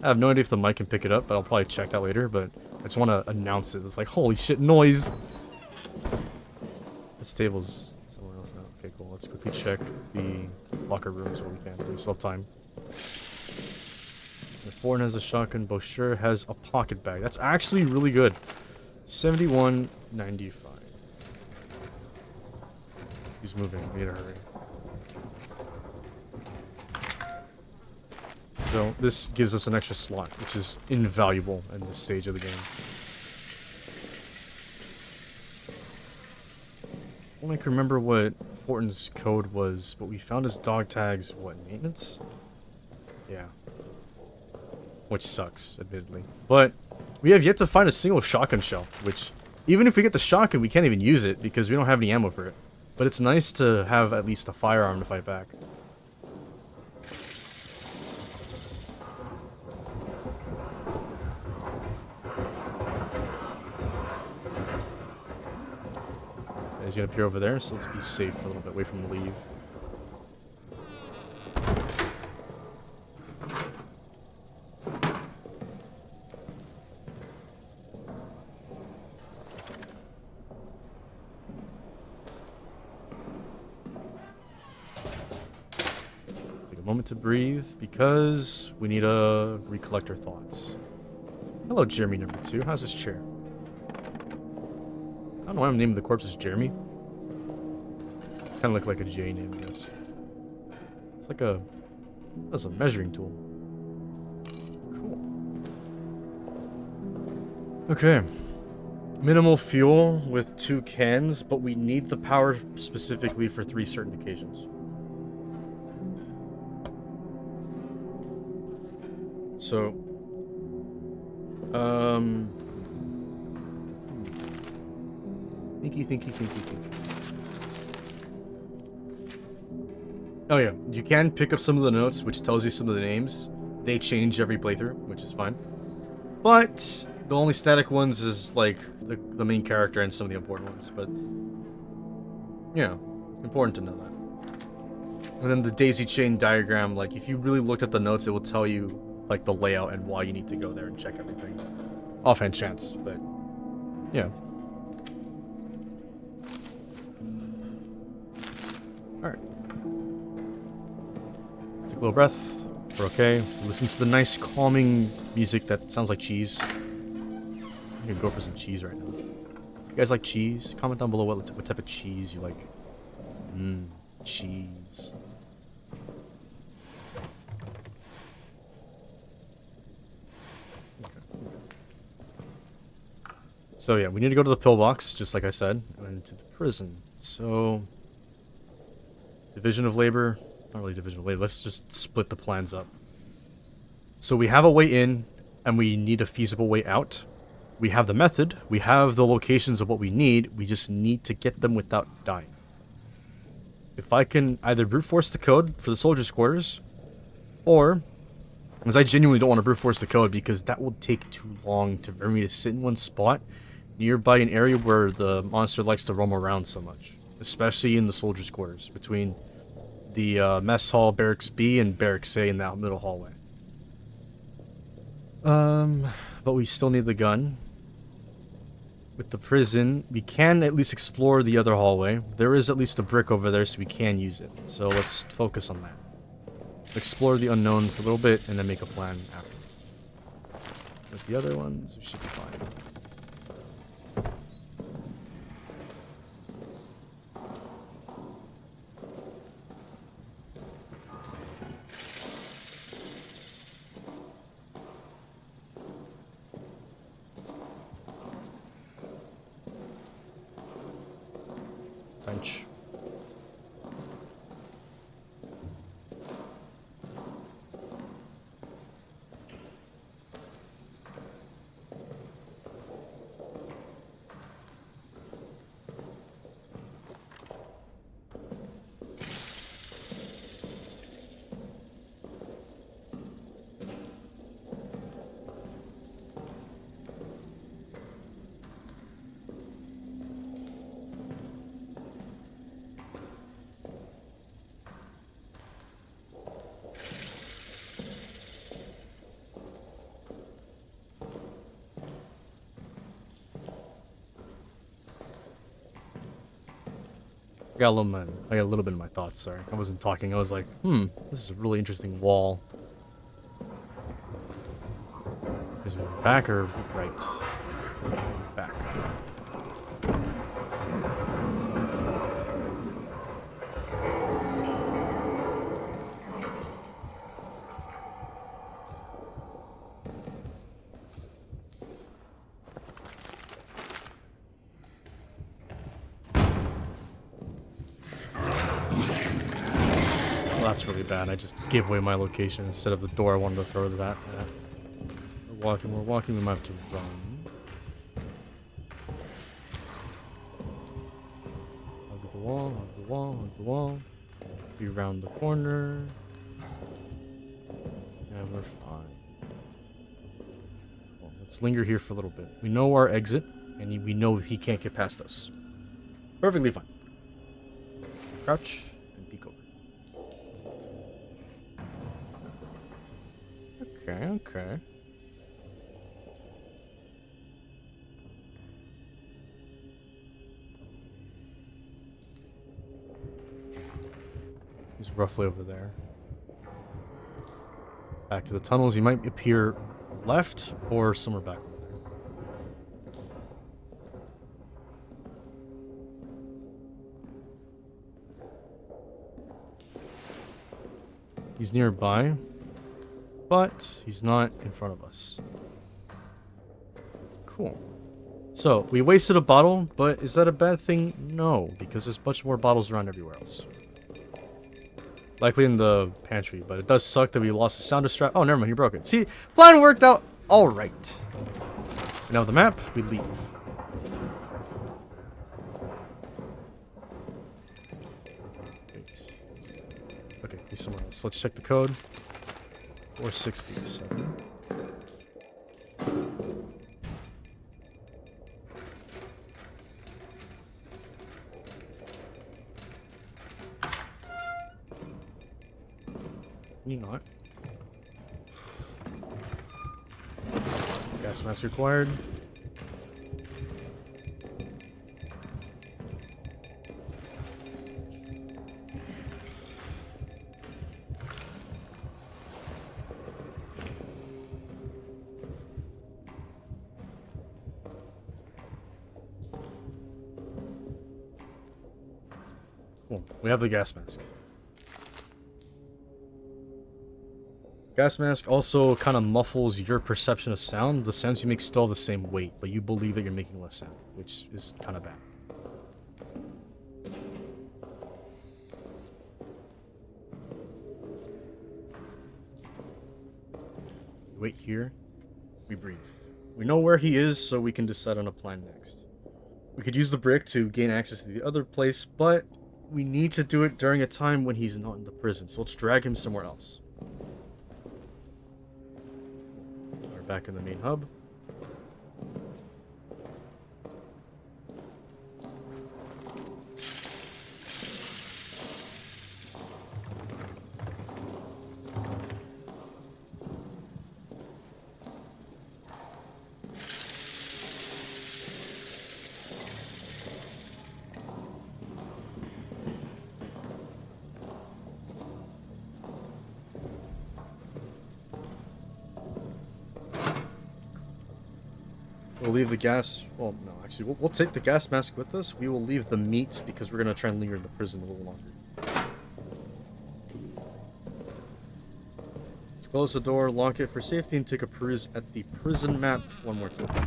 I have no idea if the mic can pick it up, but I'll probably check that later, but I just want to announce it. It's like, holy shit, noise! This table's somewhere else now. Okay, cool. Let's quickly check the locker rooms where we can. We still have time. The Foreign has a shotgun. Boucher has a pocket bag. That's actually really good. 7195. He's moving. We need to hurry. So this gives us an extra slot, which is invaluable in this stage of the game. I don't can remember what Fortin's code was, but we found his dog tags, what, maintenance? Yeah. Which sucks, admittedly. But we have yet to find a single shotgun shell, which, even if we get the shotgun, we can't even use it because we don't have any ammo for it. But it's nice to have at least a firearm to fight back. He's gonna appear over there, so let's be safe for a little bit. Wait for him to leave. Take a moment to breathe because we need to recollect our thoughts. Hello, Jeremy number 2. How's this chair? I don't know why I'm naming the corpses Jeremy. Kind of look like a J name, I guess. It's like a... That's a measuring tool. Cool. Okay. Minimal fuel with 2 cans, but we need the power specifically for 3 certain occasions. So... Thinky. Oh yeah, you can pick up some of the notes, which tells you some of the names. They change every playthrough, which is fine. But the only static ones is like the main character and some of the important ones. But yeah, important to know that. And then the daisy chain diagram, like if you really looked at the notes, it will tell you like the layout and why you need to go there and check everything. Offhand chance, but yeah. Alright. Take a little breath. We're okay. Listen to the nice calming music that sounds like cheese. I'm gonna go for some cheese right now. You guys like cheese? Comment down below what type of cheese you like. Cheese. So yeah, we need to go to the pillbox, just like I said, and to the prison. So, division of labor, not really division of labor, let's just split the plans up. So we have a way in, and we need a feasible way out. We have the method, we have the locations of what we need, we just need to get them without dying. If I can either brute force the code for the soldiers' quarters, or, because I genuinely don't want to brute force the code because that will take too long for me to sit in one spot nearby an area where the monster likes to roam around so much, especially in the soldiers' quarters between the mess hall, barracks B, and barracks A in that middle hallway. But we still need the gun. With the prison, we can at least explore the other hallway. There is at least a brick over there, so we can use it. So let's focus on that. Explore the unknown for a little bit, and then make a plan after. With the other ones, we should be fine. French. I got a little bit of my thoughts, sorry. I wasn't talking, I was like, this is a really interesting wall. Is it back or right? Back. That's really bad. I just gave away my location instead of the door I wanted to throw that at. We're walking, we might have to run. Hug the wall, hug the wall, hug the wall. Be around the corner. And we're fine. Well, let's linger here for a little bit. We know our exit, and we know he can't get past us. Perfectly fine. Crouch and peek over. Okay, okay. He's roughly over there. Back to the tunnels. He might appear left or somewhere back over there. He's nearby, but he's not in front of us. Cool. So, we wasted a bottle, but is that a bad thing? No, because there's a bunch more bottles around everywhere else. Likely in the pantry, but it does suck that we lost the sound distract. Oh, never mind, he broke it. See, plan worked out alright. Now the map, we leave. Wait. Okay, he's somewhere else. Let's check the code. 4687. You not. Gas mask required. Cool. We have the gas mask. Gas mask also kind of muffles your perception of sound. The sounds you make still have the same weight, but you believe that you're making less sound, which is kind of bad. Wait here. We breathe. We know where he is, so we can decide on a plan next. We could use the brick to gain access to the other place, but we need to do it during a time when he's not in the prison, so let's drag him somewhere else. We're back in the main hub. We'll leave the gas... Well, no, actually, we'll take the gas mask with us. We will leave the meat because we're going to try and linger in the prison a little longer. Let's close the door, lock it for safety, and take a peruse at the prison map one more time.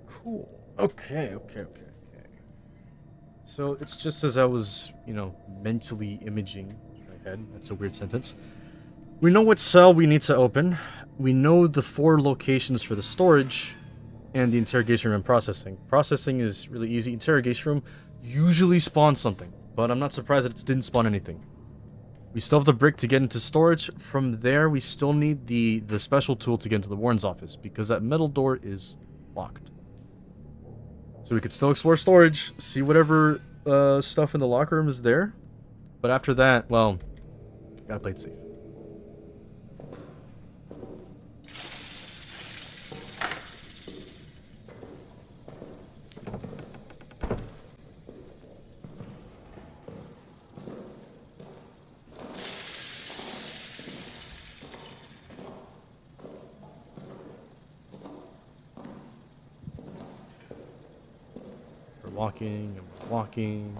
Cool. Okay. So, it's just as I was, mentally imaging in my head. That's a weird sentence. We know what cell we need to open. We know the 4 locations for the storage and the interrogation room and processing. Processing is really easy. Interrogation room usually spawns something, but I'm not surprised that it didn't spawn anything. We still have the brick to get into storage. From there, we still need the special tool to get into the warden's office because that metal door is locked. So we could still explore storage, see whatever stuff in the locker room is there. But after that, well, gotta play it safe. Walking and walking.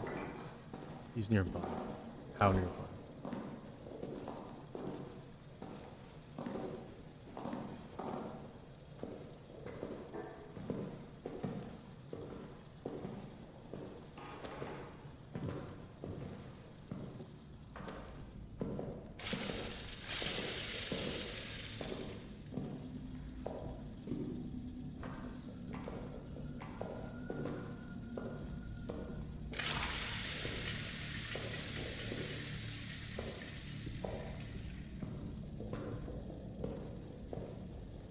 He's nearby. How nearby?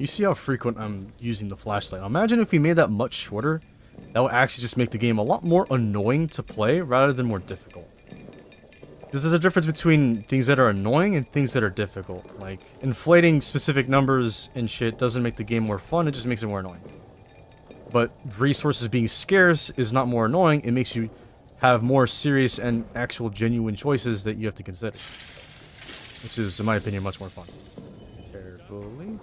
You see how frequent I'm using the flashlight. Now imagine if we made that much shorter. That would actually just make the game a lot more annoying to play rather than more difficult. This is a difference between things that are annoying and things that are difficult. Like, inflating specific numbers and shit doesn't make the game more fun, it just makes it more annoying. But resources being scarce is not more annoying, it makes you have more serious and actual genuine choices that you have to consider. Which is, in my opinion, much more fun. Carefully.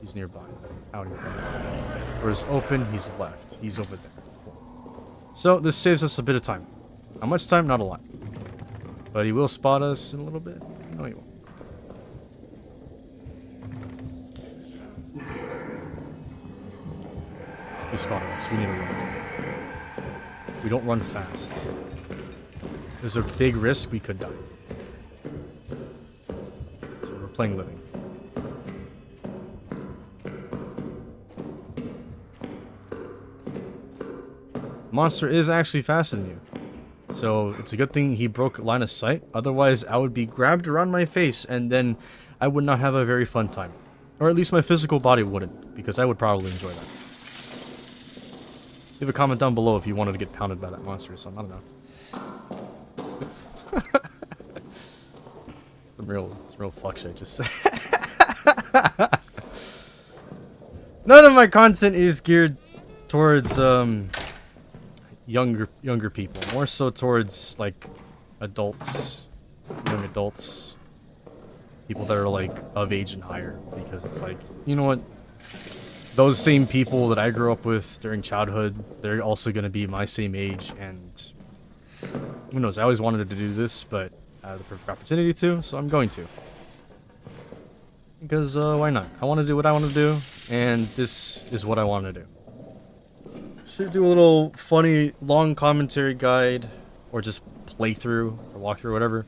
He's nearby. Out here. Door's open, he's left. He's over there. Cool. So, this saves us a bit of time. How much time? Not a lot. But he will spot us in a little bit. No, he won't. He spotted us. We need to run. We don't run fast. There's a big risk we could die. So we're playing living. Monster is actually faster than you. So it's a good thing he broke line of sight. Otherwise, I would be grabbed around my face and then I would not have a very fun time. Or at least my physical body wouldn't, because I would probably enjoy that. Leave a comment down below if you wanted to get pounded by that monster or something. I don't know. Some real fuck shit just said. None of my content is geared towards younger people, more so towards like adults, young adults, people that are like of age and higher, because it's like, you know what, those same people that I grew up with during childhood, they're also going to be my same age, and who knows, I always wanted to do this, but I had the perfect opportunity to, so I'm going to, because why not? I want to do what I want to do, and this is what I want to do. Should do a little funny long commentary guide, or just playthrough or walkthrough, whatever,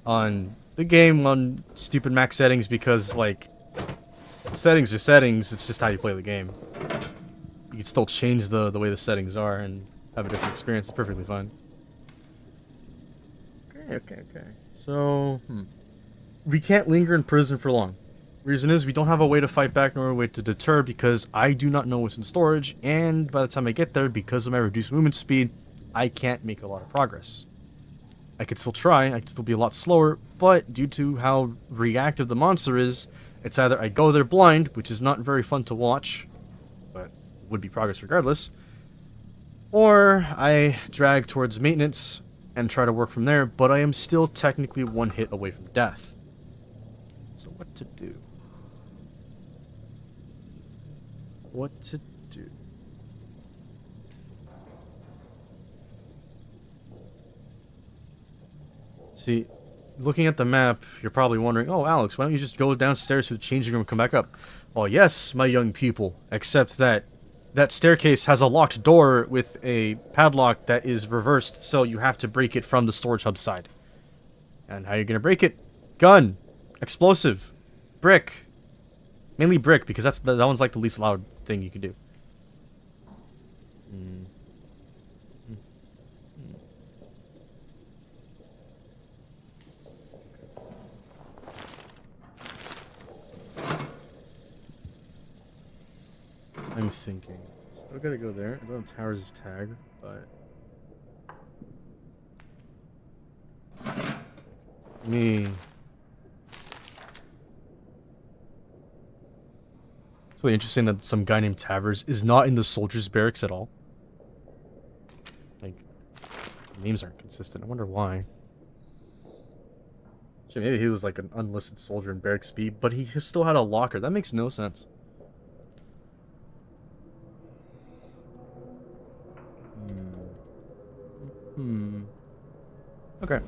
on the game on stupid max settings, because like settings are settings. It's just how you play the game. You can still change the way the settings are and have a different experience. It's perfectly fine. Okay. So we can't linger in prison for long. Reason is we don't have a way to fight back nor a way to deter, because I do not know what's in storage, and by the time I get there, because of my reduced movement speed, I can't make a lot of progress. I could still try, I could still be a lot slower, but due to how reactive the monster is, it's either I go there blind, which is not very fun to watch, but would be progress regardless, or I drag towards maintenance and try to work from there, but I am still technically one hit away from death. So what to do? What to do? See, looking at the map, you're probably wondering, oh, Alex, why don't you just go downstairs to the changing room and come back up? Well, yes, my young people, except that that staircase has a locked door with a padlock that is reversed, so you have to break it from the storage hub side. And how are you going to break it? Gun. Explosive. Brick. Mainly brick, because that one's like the least loud thing you can do. I'm thinking. Still gotta go there. I don't know Towers' tag, but me. It's really interesting that some guy named Tavers is not in the soldiers' barracks at all. Like, names aren't consistent. I wonder why. Shit, maybe he was like an unlisted soldier in barracks B, but he still had a locker. That makes no sense. Okay.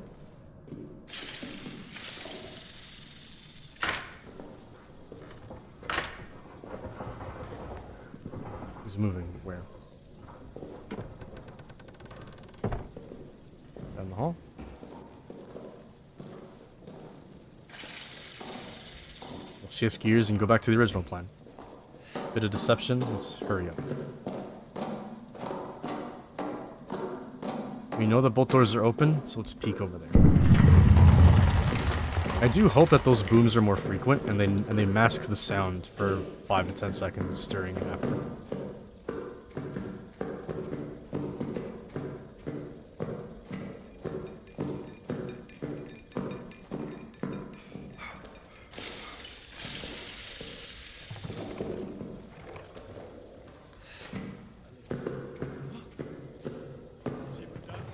He's moving. Where? Down the hall? We'll shift gears and go back to the original plan. Bit of deception. Let's hurry up. We know that both doors are open, so let's peek over there. I do hope that those booms are more frequent and they mask the sound for 5 to 10 seconds during and after.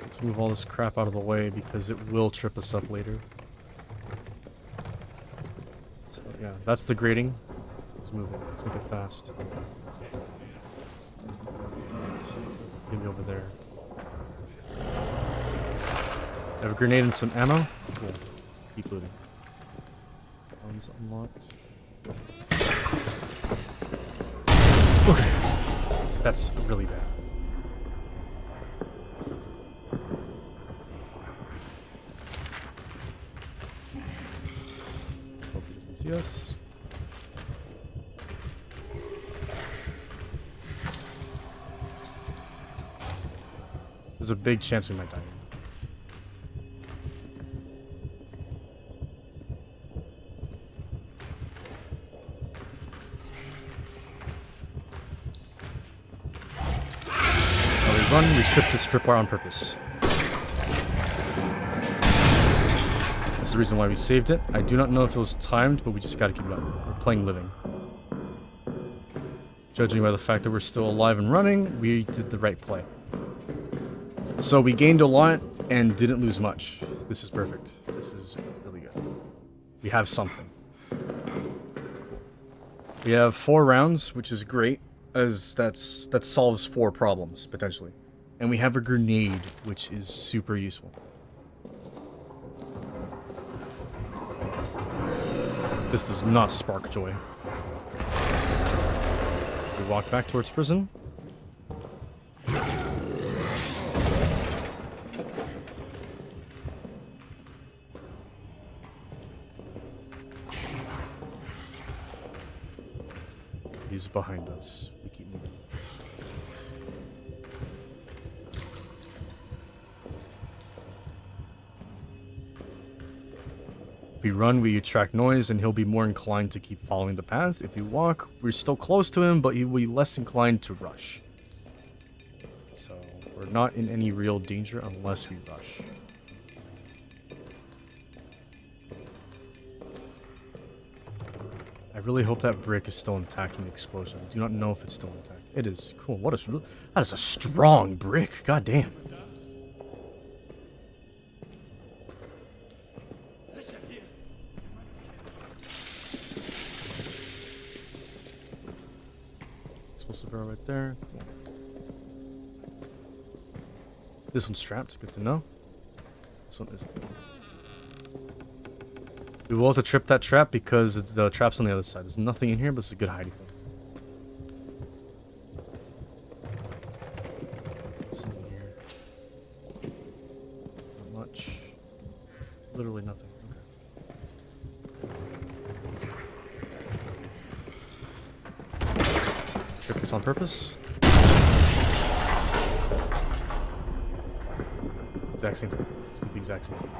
Let's move all this crap out of the way because it will trip us up later. So yeah, that's the grating. Let's move on. Let's make it fast. It's gonna be over there. I have a grenade and some ammo. Cool. Keep looting. One's unlocked. Okay. That's really bad. Hope he doesn't see us. There's a big chance we might die. Run, we tripped this tripwire on purpose. That's the reason why we saved it. I do not know if it was timed, but we just gotta keep it up. We're playing living. Judging by the fact that we're still alive and running, we did the right play. So we gained a lot and didn't lose much. This is perfect. This is really good. We have something. We have 4 rounds, which is great, as that solves 4 problems, potentially. And we have a grenade, which is super useful. This does not spark joy. We walk back towards prison. He's behind us. We keep moving. If we run, we attract noise, and he'll be more inclined to keep following the path. If we walk, we're still close to him, but he'll be less inclined to rush. So, we're not in any real danger unless we rush. I really hope that brick is still intact from the explosion. I do not know if it's still intact. It is. Cool. That is a strong brick. God damn. Explosive barrel right there. Cool. This one's strapped. Good to know. This one isn't. We will have to trip that trap because the trap's on the other side. There's nothing in here, but it's a good hiding place. What's in here? Not much. Literally nothing. Okay. Trip this on purpose. Exact same thing. Let's do the exact same thing.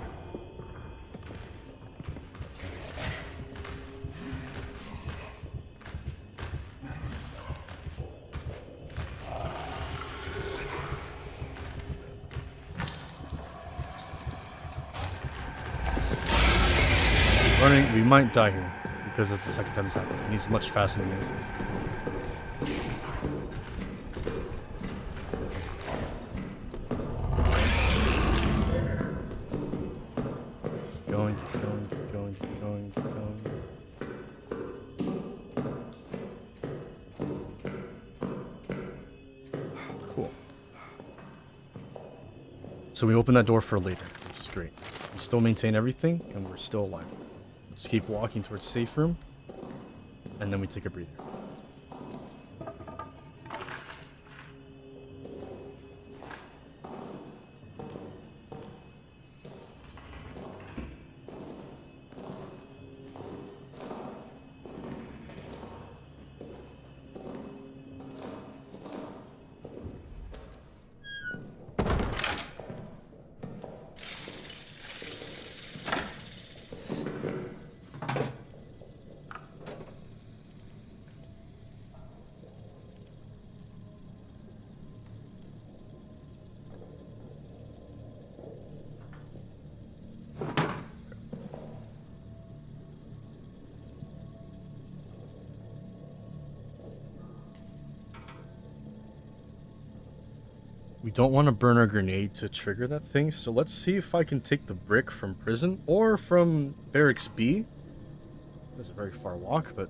Running, we might die here because it's the second time it's happened, and he's much faster than me. Keep going, keep going, keep going, keep going, keep going. Cool. So we open that door for later, which is great. We still maintain everything, and we're still alive. Let's keep walking towards safe room, and then we take a breather. We don't want to burn our grenade to trigger that thing, so let's see if I can take the brick from prison or from Barracks B. That's a very far walk, but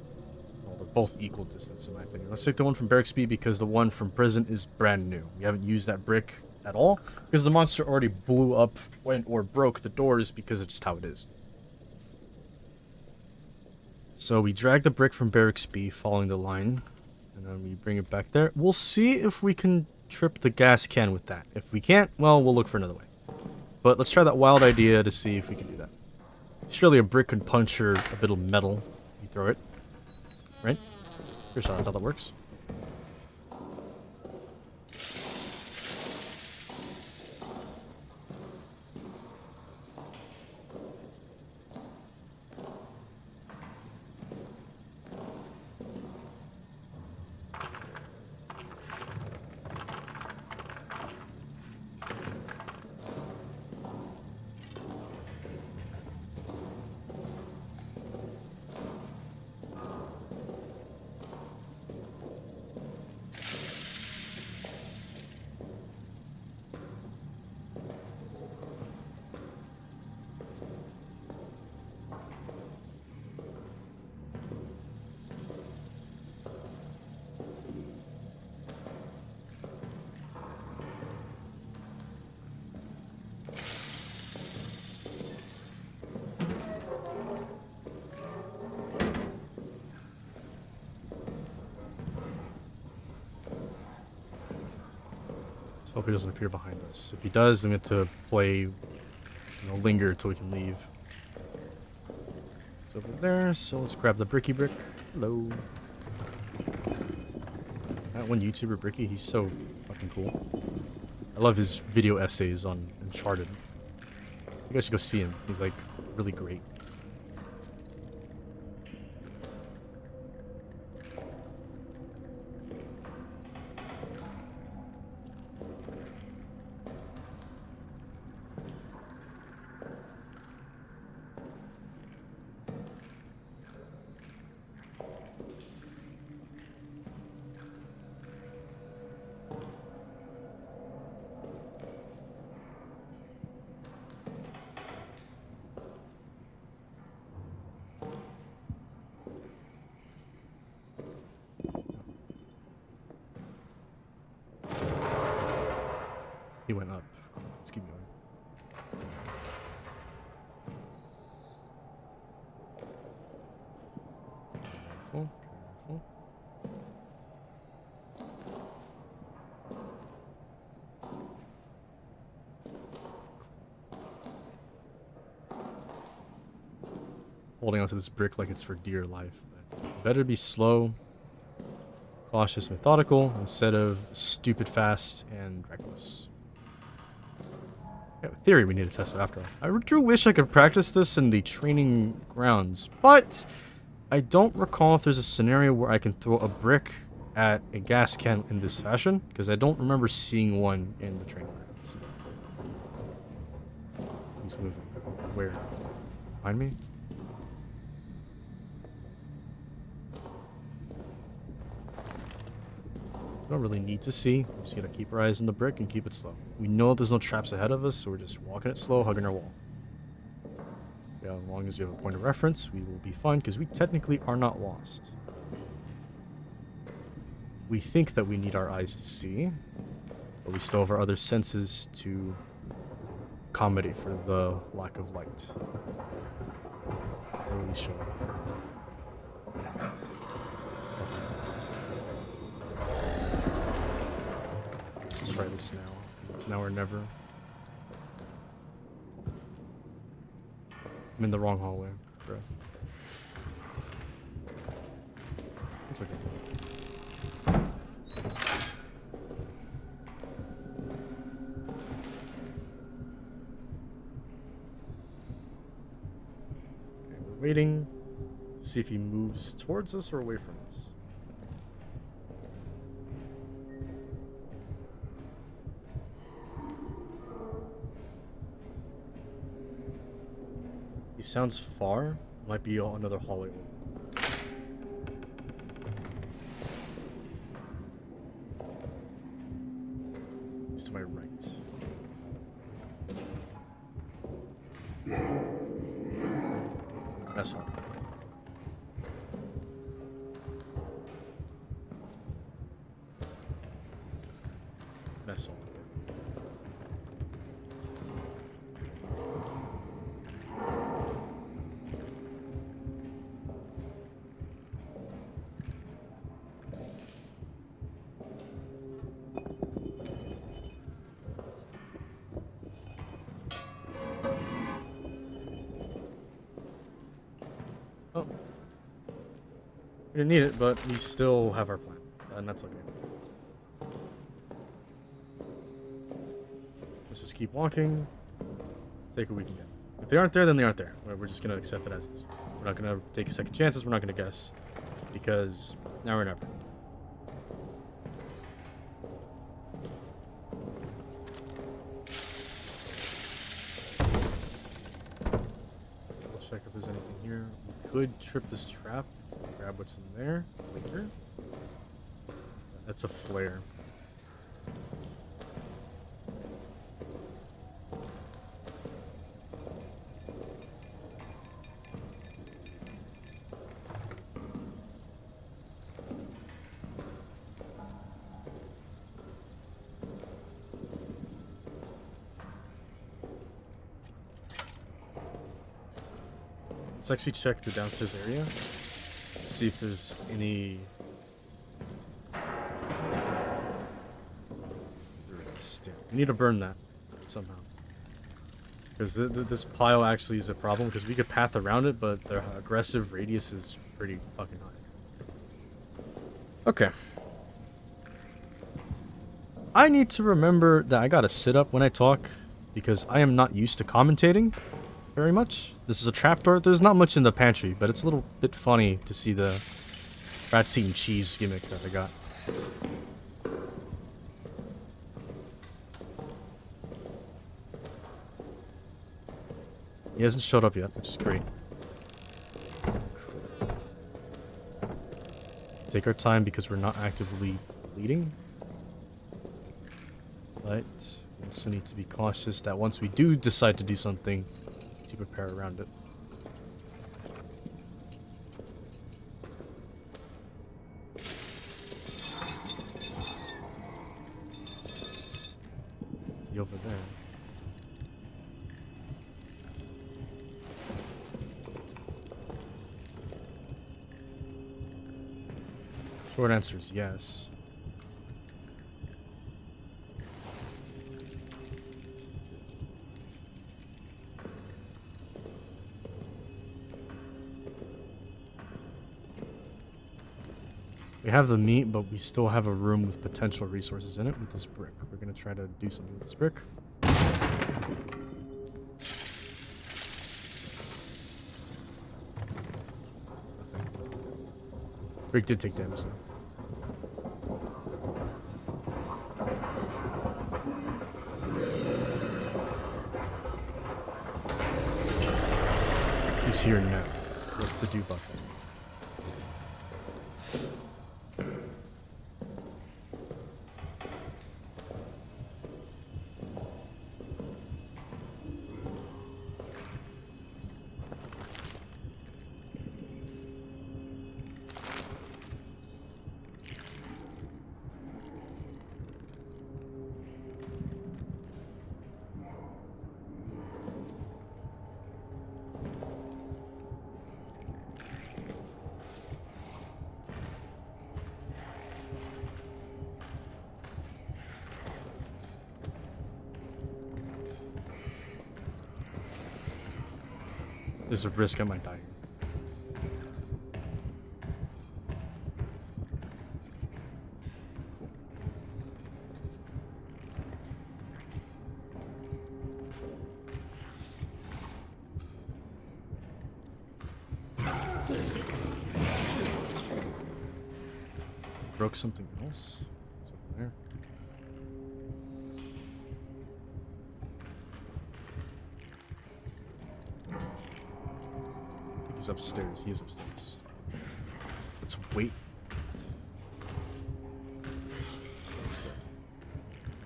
well, they're both equal distance in my opinion. Let's take the one from Barracks B because the one from prison is brand new. We haven't used that brick at all because the monster already blew up or broke the doors because of just how it is. So we drag the brick from Barracks B following the line, and then we bring it back there. We'll see if we can trip the gas can with that. If we can't, well, we'll look for another way. But let's try that wild idea to see if we can do that. Surely a brick could puncture a bit of metal. You throw it. Right? Pretty sure that's how that works. Let's hope he doesn't appear behind us. If he does, I'm going to play, linger until we can leave. It's over there, so let's grab the Bricky Brick. Hello. That one YouTuber, Bricky, he's so fucking cool. I love his video essays on Uncharted. You guys should go see him. He's, like, really great. He went up. Let's keep going. Careful, careful. Holding onto this brick like it's for dear life. But better be slow, cautious, methodical, instead of stupid fast and reckless. Yeah, in theory, we need to test it after all. I do wish I could practice this in the training grounds, but I don't recall if there's a scenario where I can throw a brick at a gas can in this fashion, because I don't remember seeing one in the training grounds. He's moving. Where? Behind me? We don't really need to see. We just gotta keep our eyes on the brick and keep it slow. We know there's no traps ahead of us, so we're just walking it slow, hugging our wall. Yeah, as long as we have a point of reference, we will be fine, because we technically are not lost. We think that we need our eyes to see, but we still have our other senses to accommodate for the lack of light. Where will we show up? Let's try this now. It's now or never. I'm in the wrong hallway, bro. It's okay. Okay, we're waiting to see if he moves towards us or away from us. He sounds far. Might be another hallway. He's to my right. That's hard. That's all. Oh. We didn't need it, but we still have our plan. And that's okay. Let's just keep walking. Take what we can get. If they aren't there, then they aren't there. We're just going to accept it as is. We're not going to take second chances. We're not going to guess. Because now or never. We'll check if there's anything here. We could trip this trap. Grab what's in there later. That's a flare. Let's actually check the downstairs area. See if there's any we need to burn that somehow, because this pile actually is a problem, because we could path around it, but their aggressive radius is pretty fucking high. Okay, I need to remember that I gotta sit up when I talk, because I am not used to commentating very much. This is a trapdoor. There's not much in the pantry, but it's a little bit funny to see the rats eating cheese gimmick that I got. He hasn't showed up yet, which is great. Take our time because we're not actively bleeding. But we also need to be cautious that once we do decide to do something, to prepare around it. Is he over there? Short answer is yes. We have the meat, but we still have a room with potential resources in it with this brick. We're going to try to do something with this brick. Nothing. Brick did take damage though. He's here now. What's to do about that? There's a risk I might die. Cool. Broke something else? It's over there. He's upstairs. He is upstairs. Let's wait. I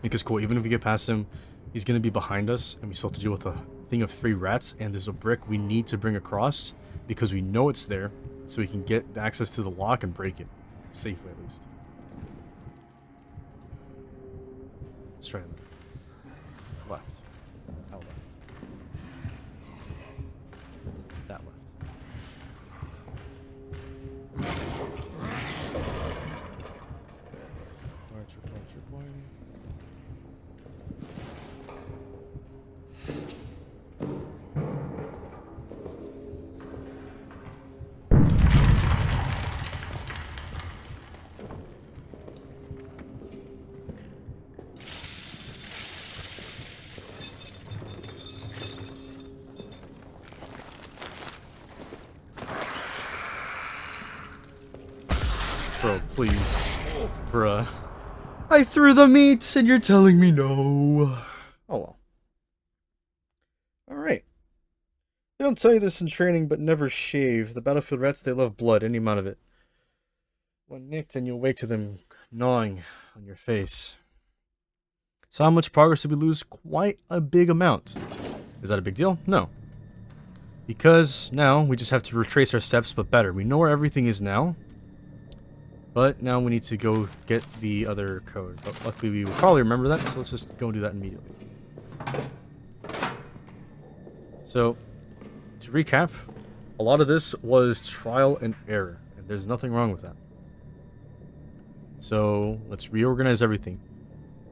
think it's cool. Even if we get past him, he's going to be behind us, and we still have to deal with a thing of 3 rats, and there's a brick we need to bring across. because we know it's there, so we can get access to the lock and break it. Safely, at least. Let's try it. Left. Out left. That left. Archer point. Bro, please. Bruh. I threw the meat and you're telling me no. Oh well. Alright. They don't tell you this in training, but never shave. The battlefield rats, they love blood, any amount of it. When nicked and you'll wake to them gnawing on your face. So how much progress did we lose? Quite a big amount. Is that a big deal? No. Because now we just have to retrace our steps, but better. We know where everything is now. But now we need to go get the other code. But luckily we will probably remember that, so let's just go do that immediately. So, to recap, a lot of this was trial and error, and there's nothing wrong with that. So, let's reorganize everything.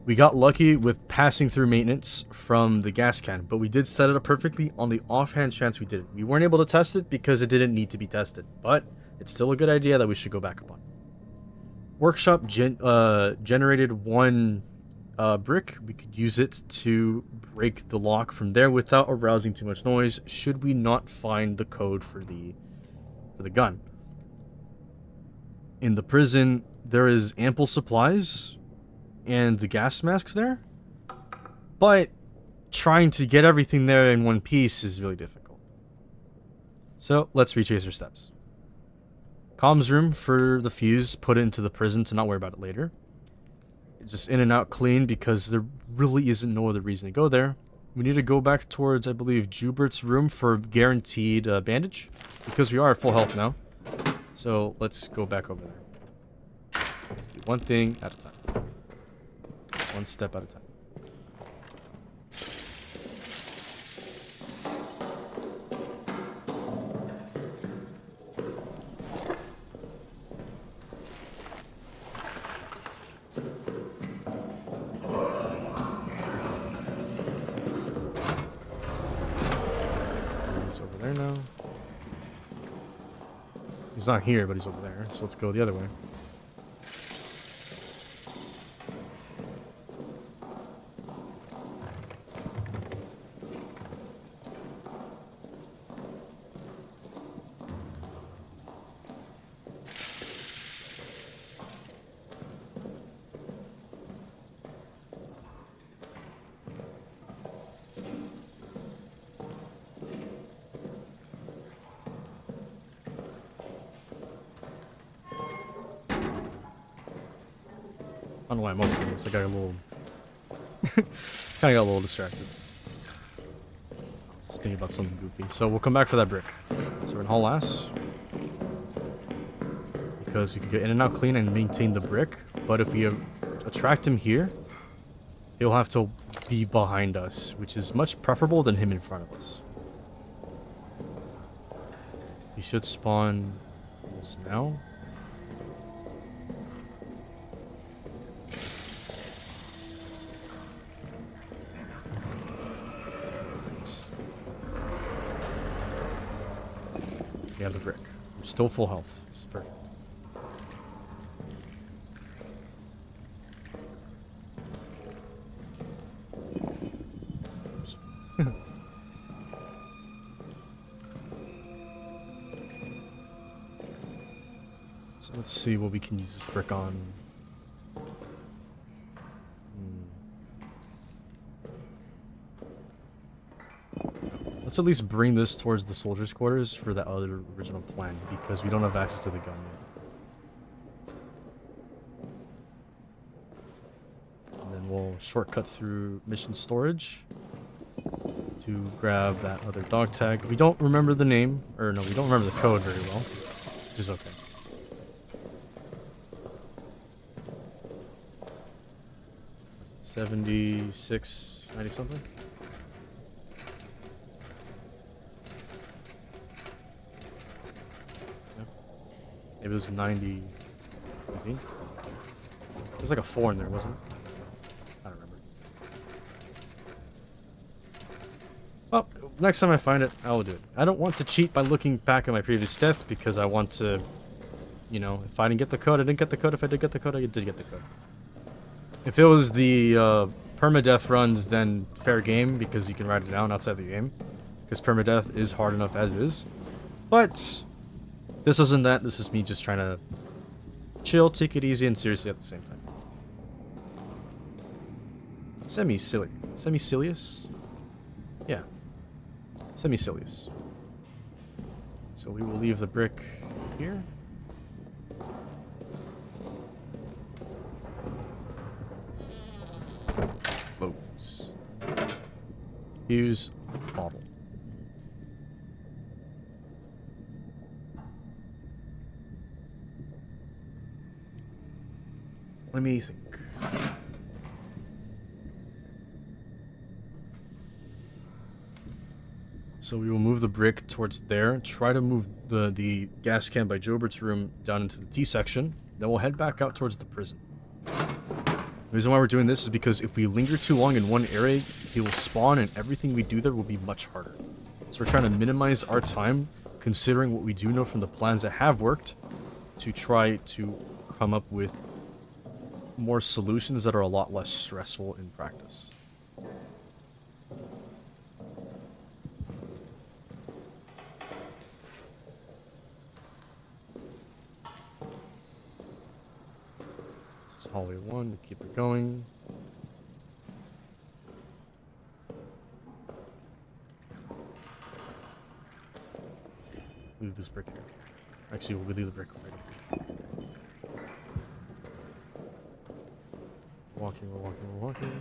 We got lucky with passing through maintenance from the gas can, but we did set it up perfectly on the offhand chance we didn't. We weren't able to test it because it didn't need to be tested, but it's still a good idea that we should go back upon. Workshop generated one brick. We could use it to break the lock from there without arousing too much noise, should we not find the code for the gun. In the prison, there is ample supplies and the gas masks there, but trying to get everything there in one piece is really difficult. So let's retrace our steps. Comms room for the fuse, put it into the prison to not worry about it later. Just in and out clean because there really isn't no other reason to go there. We need to go back towards, I believe, Jubert's room for guaranteed bandage, because we are at full health now. So let's go back over there. Let's do one thing at a time. One step at a time. He's over there now. He's not here, but he's over there. So let's go the other way. I don't know why I'm opening this. I got a little... kind of got a little distracted. Just thinking about something goofy. So we'll come back for that brick. So we're in Hall Ass. Because we can get in and out clean and maintain the brick. But if we attract him here, he'll have to be behind us, which is much preferable than him in front of us. He should spawn almost now. We have the brick. We're still full health. This is perfect. Oops. So let's see what we can use this brick on. Let's at least bring this towards the soldiers' quarters for that other original plan, because we don't have access to the gun yet. And then we'll shortcut through mission storage to grab that other dog tag. We don't remember the name, or no, we don't remember the code very well, which is okay. Was it 76, 90 something? Yeah. Maybe it was 90. 17? There's like a 4 in there, wasn't it? I don't remember. Well, next time I find it, I will do it. I don't want to cheat by looking back at my previous death because I want to, you know, if I didn't get the code, I didn't get the code. If I did get the code, I did get the code. If it was the permadeath runs, then fair game because you can write it down outside the game. Because permadeath is hard enough as is. But this isn't that. This is me just trying to chill, take it easy, and seriously at the same time. Semicilious? Yeah. Semicilious. So we will leave the brick here. Close. Use bottle. Let me think. So we will move the brick towards there. Try to move the gas can by Jobert's room down into the T section. Then we'll head back out towards the prison. The reason why we're doing this is because if we linger too long in one area, he will spawn and everything we do there will be much harder. So we're trying to minimize our time, considering what we do know from the plans that have worked, to try to come up with more solutions that are a lot less stressful in practice. This is hallway 1 to keep it going. Leave this brick here. Actually, we'll leave the brick right here. Walking, we're walking, we're walking.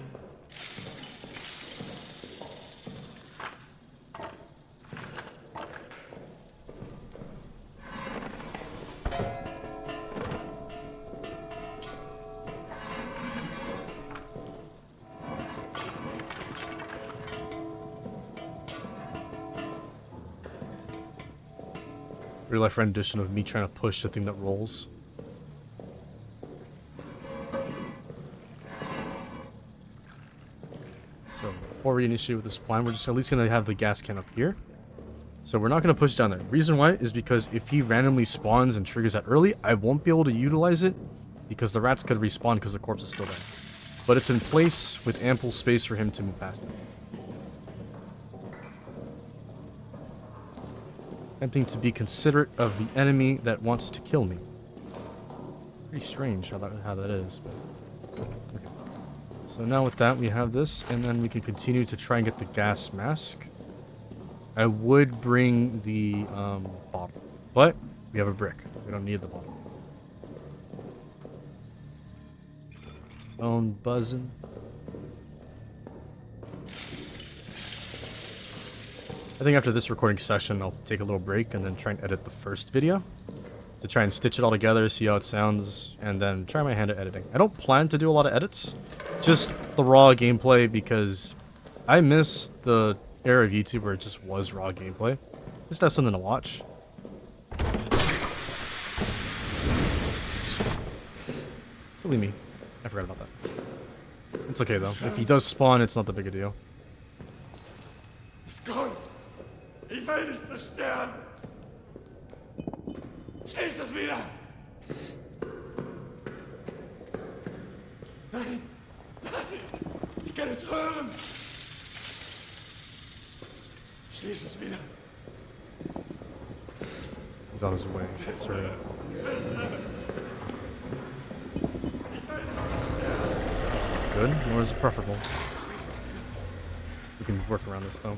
Real life rendition of me trying to push the thing that rolls. So before we initiate with this plan, we're just at least going to have the gas can up here. So we're not going to push down there. Reason why is because if he randomly spawns and triggers that early, I won't be able to utilize it because the rats could respawn because the corpse is still there. But it's in place with ample space for him to move past it. Attempting to be considerate of the enemy that wants to kill me. Pretty strange how that is, but okay. So now with that, we have this, and then we can continue to try and get the gas mask. I would bring the bottle, but we have a brick. We don't need the bottle. Phone buzzing. I think after this recording session, I'll take a little break and then try and edit the first video to try and stitch it all together, see how it sounds, and then try my hand at editing. I don't plan to do a lot of edits, just the raw gameplay because I miss the era of YouTube where it just was raw gameplay. Just have something to watch. Silly me. I forgot about that. It's okay though. If he does spawn, it's not that big a deal.
It's gone. Ich will nicht zerstören. Schließ das wieder. Nein. Nein. Ich kann es hören. Schließ es wieder.
He's on his way. It's right. That's not good, nor is it preferable. We can work around this though.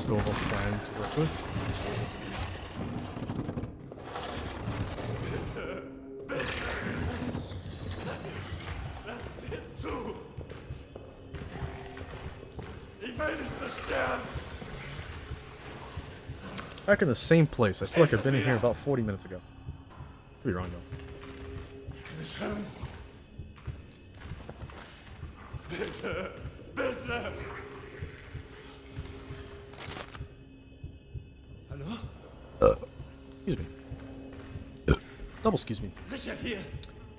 still have a plan to work with.
Lass es zu! Ich will nicht besterben!
Back in the same place. I feel like I've been in here about 40 minutes ago. Could be wrong though.
Ich kann es hören. Bitte! Bitte! Hallo?
Excuse me. Double excuse me.
Sicher hier!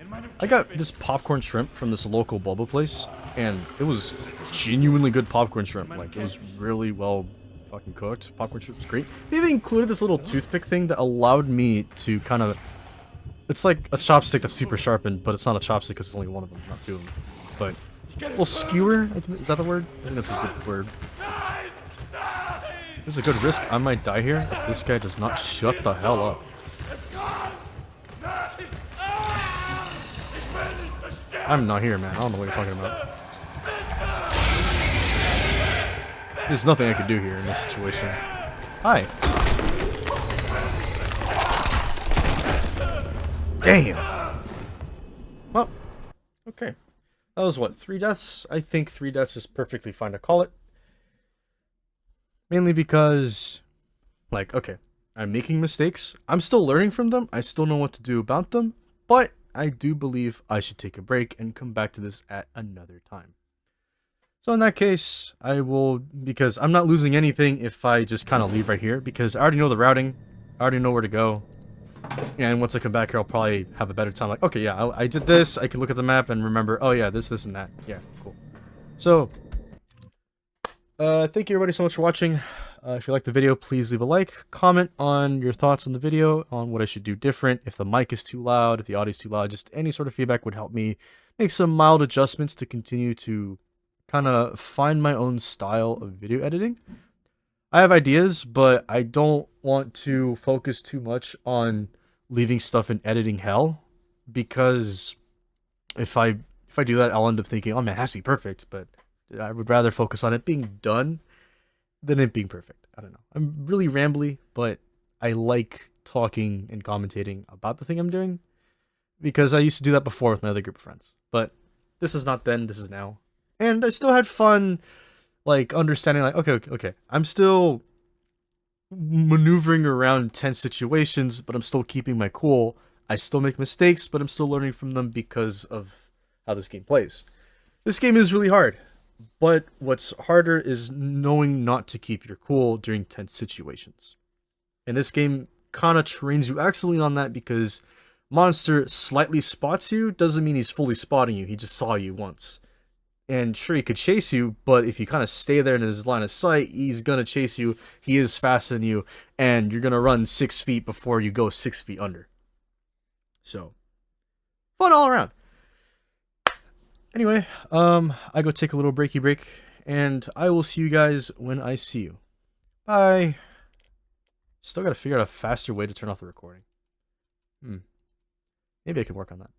In meinem
I got
Käfig.
this popcorn shrimp from this local boba place, and it was genuinely good popcorn shrimp. Like, it was really well fucking cooked. Popcorn shrimp was great. They even included this little toothpick thing that allowed me to kind of... It's like a chopstick that's super sharpened, but it's not a chopstick because it's only one of them, not two of them. But, a little skewer? Is that the word? I think that's a good word.
Nein! Nein!
There's a good risk I might die here if this guy does not shut the hell up.
Es kommt! Nein! Ah! Ich will nicht besterben!
I'm not here, man. I don't know what you're talking about. There's nothing I can do here in this situation. Hi. Damn. Well, okay. That was what, 3 deaths? I think 3 deaths is perfectly fine to call it. Mainly because, like, okay, I'm making mistakes. I'm still learning from them. I still know what to do about them. But I do believe I should take a break and come back to this at another time. So in that case, I will, because I'm not losing anything if I just kind of leave right here, because I already know the routing, I already know where to go, and once I come back here, I'll probably have a better time, like, okay, yeah, I did this, I can look at the map and remember, oh yeah, this, and that, yeah, cool. So, thank you everybody so much for watching. If you liked the video, please leave a like, comment on your thoughts on the video, on what I should do different, if the mic is too loud, if the audio is too loud, just any sort of feedback would help me make some mild adjustments to continue to kind of find my own style of video editing. I have ideas, but I don't want to focus too much on leaving stuff in editing hell, because if I do that, I'll end up thinking, oh man, it has to be perfect, but I would rather focus on it being done than it being perfect. I don't know. I'm really rambly, but I like talking and commentating about the thing I'm doing, because I used to do that before with my other group of friends. But this is not then, this is now. And I still had fun, like, understanding, like, okay, I'm still maneuvering around tense situations, but I'm still keeping my cool. I still make mistakes, but I'm still learning from them because of how this game plays. This game is really hard, but what's harder is knowing not to keep your cool during tense situations. And this game kind of trains you excellently on that, because monster slightly spots you doesn't mean he's fully spotting you. He just saw you once. And sure, he could chase you, but if you kind of stay there in his line of sight, he's going to chase you. He is faster than you, and you're going to run 6 feet before you go 6 feet under. So, fun all around. Anyway, I go take a little breaky break, and I will see you guys when I see you. Bye. Still got to figure out a faster way to turn off the recording. Maybe I can work on that.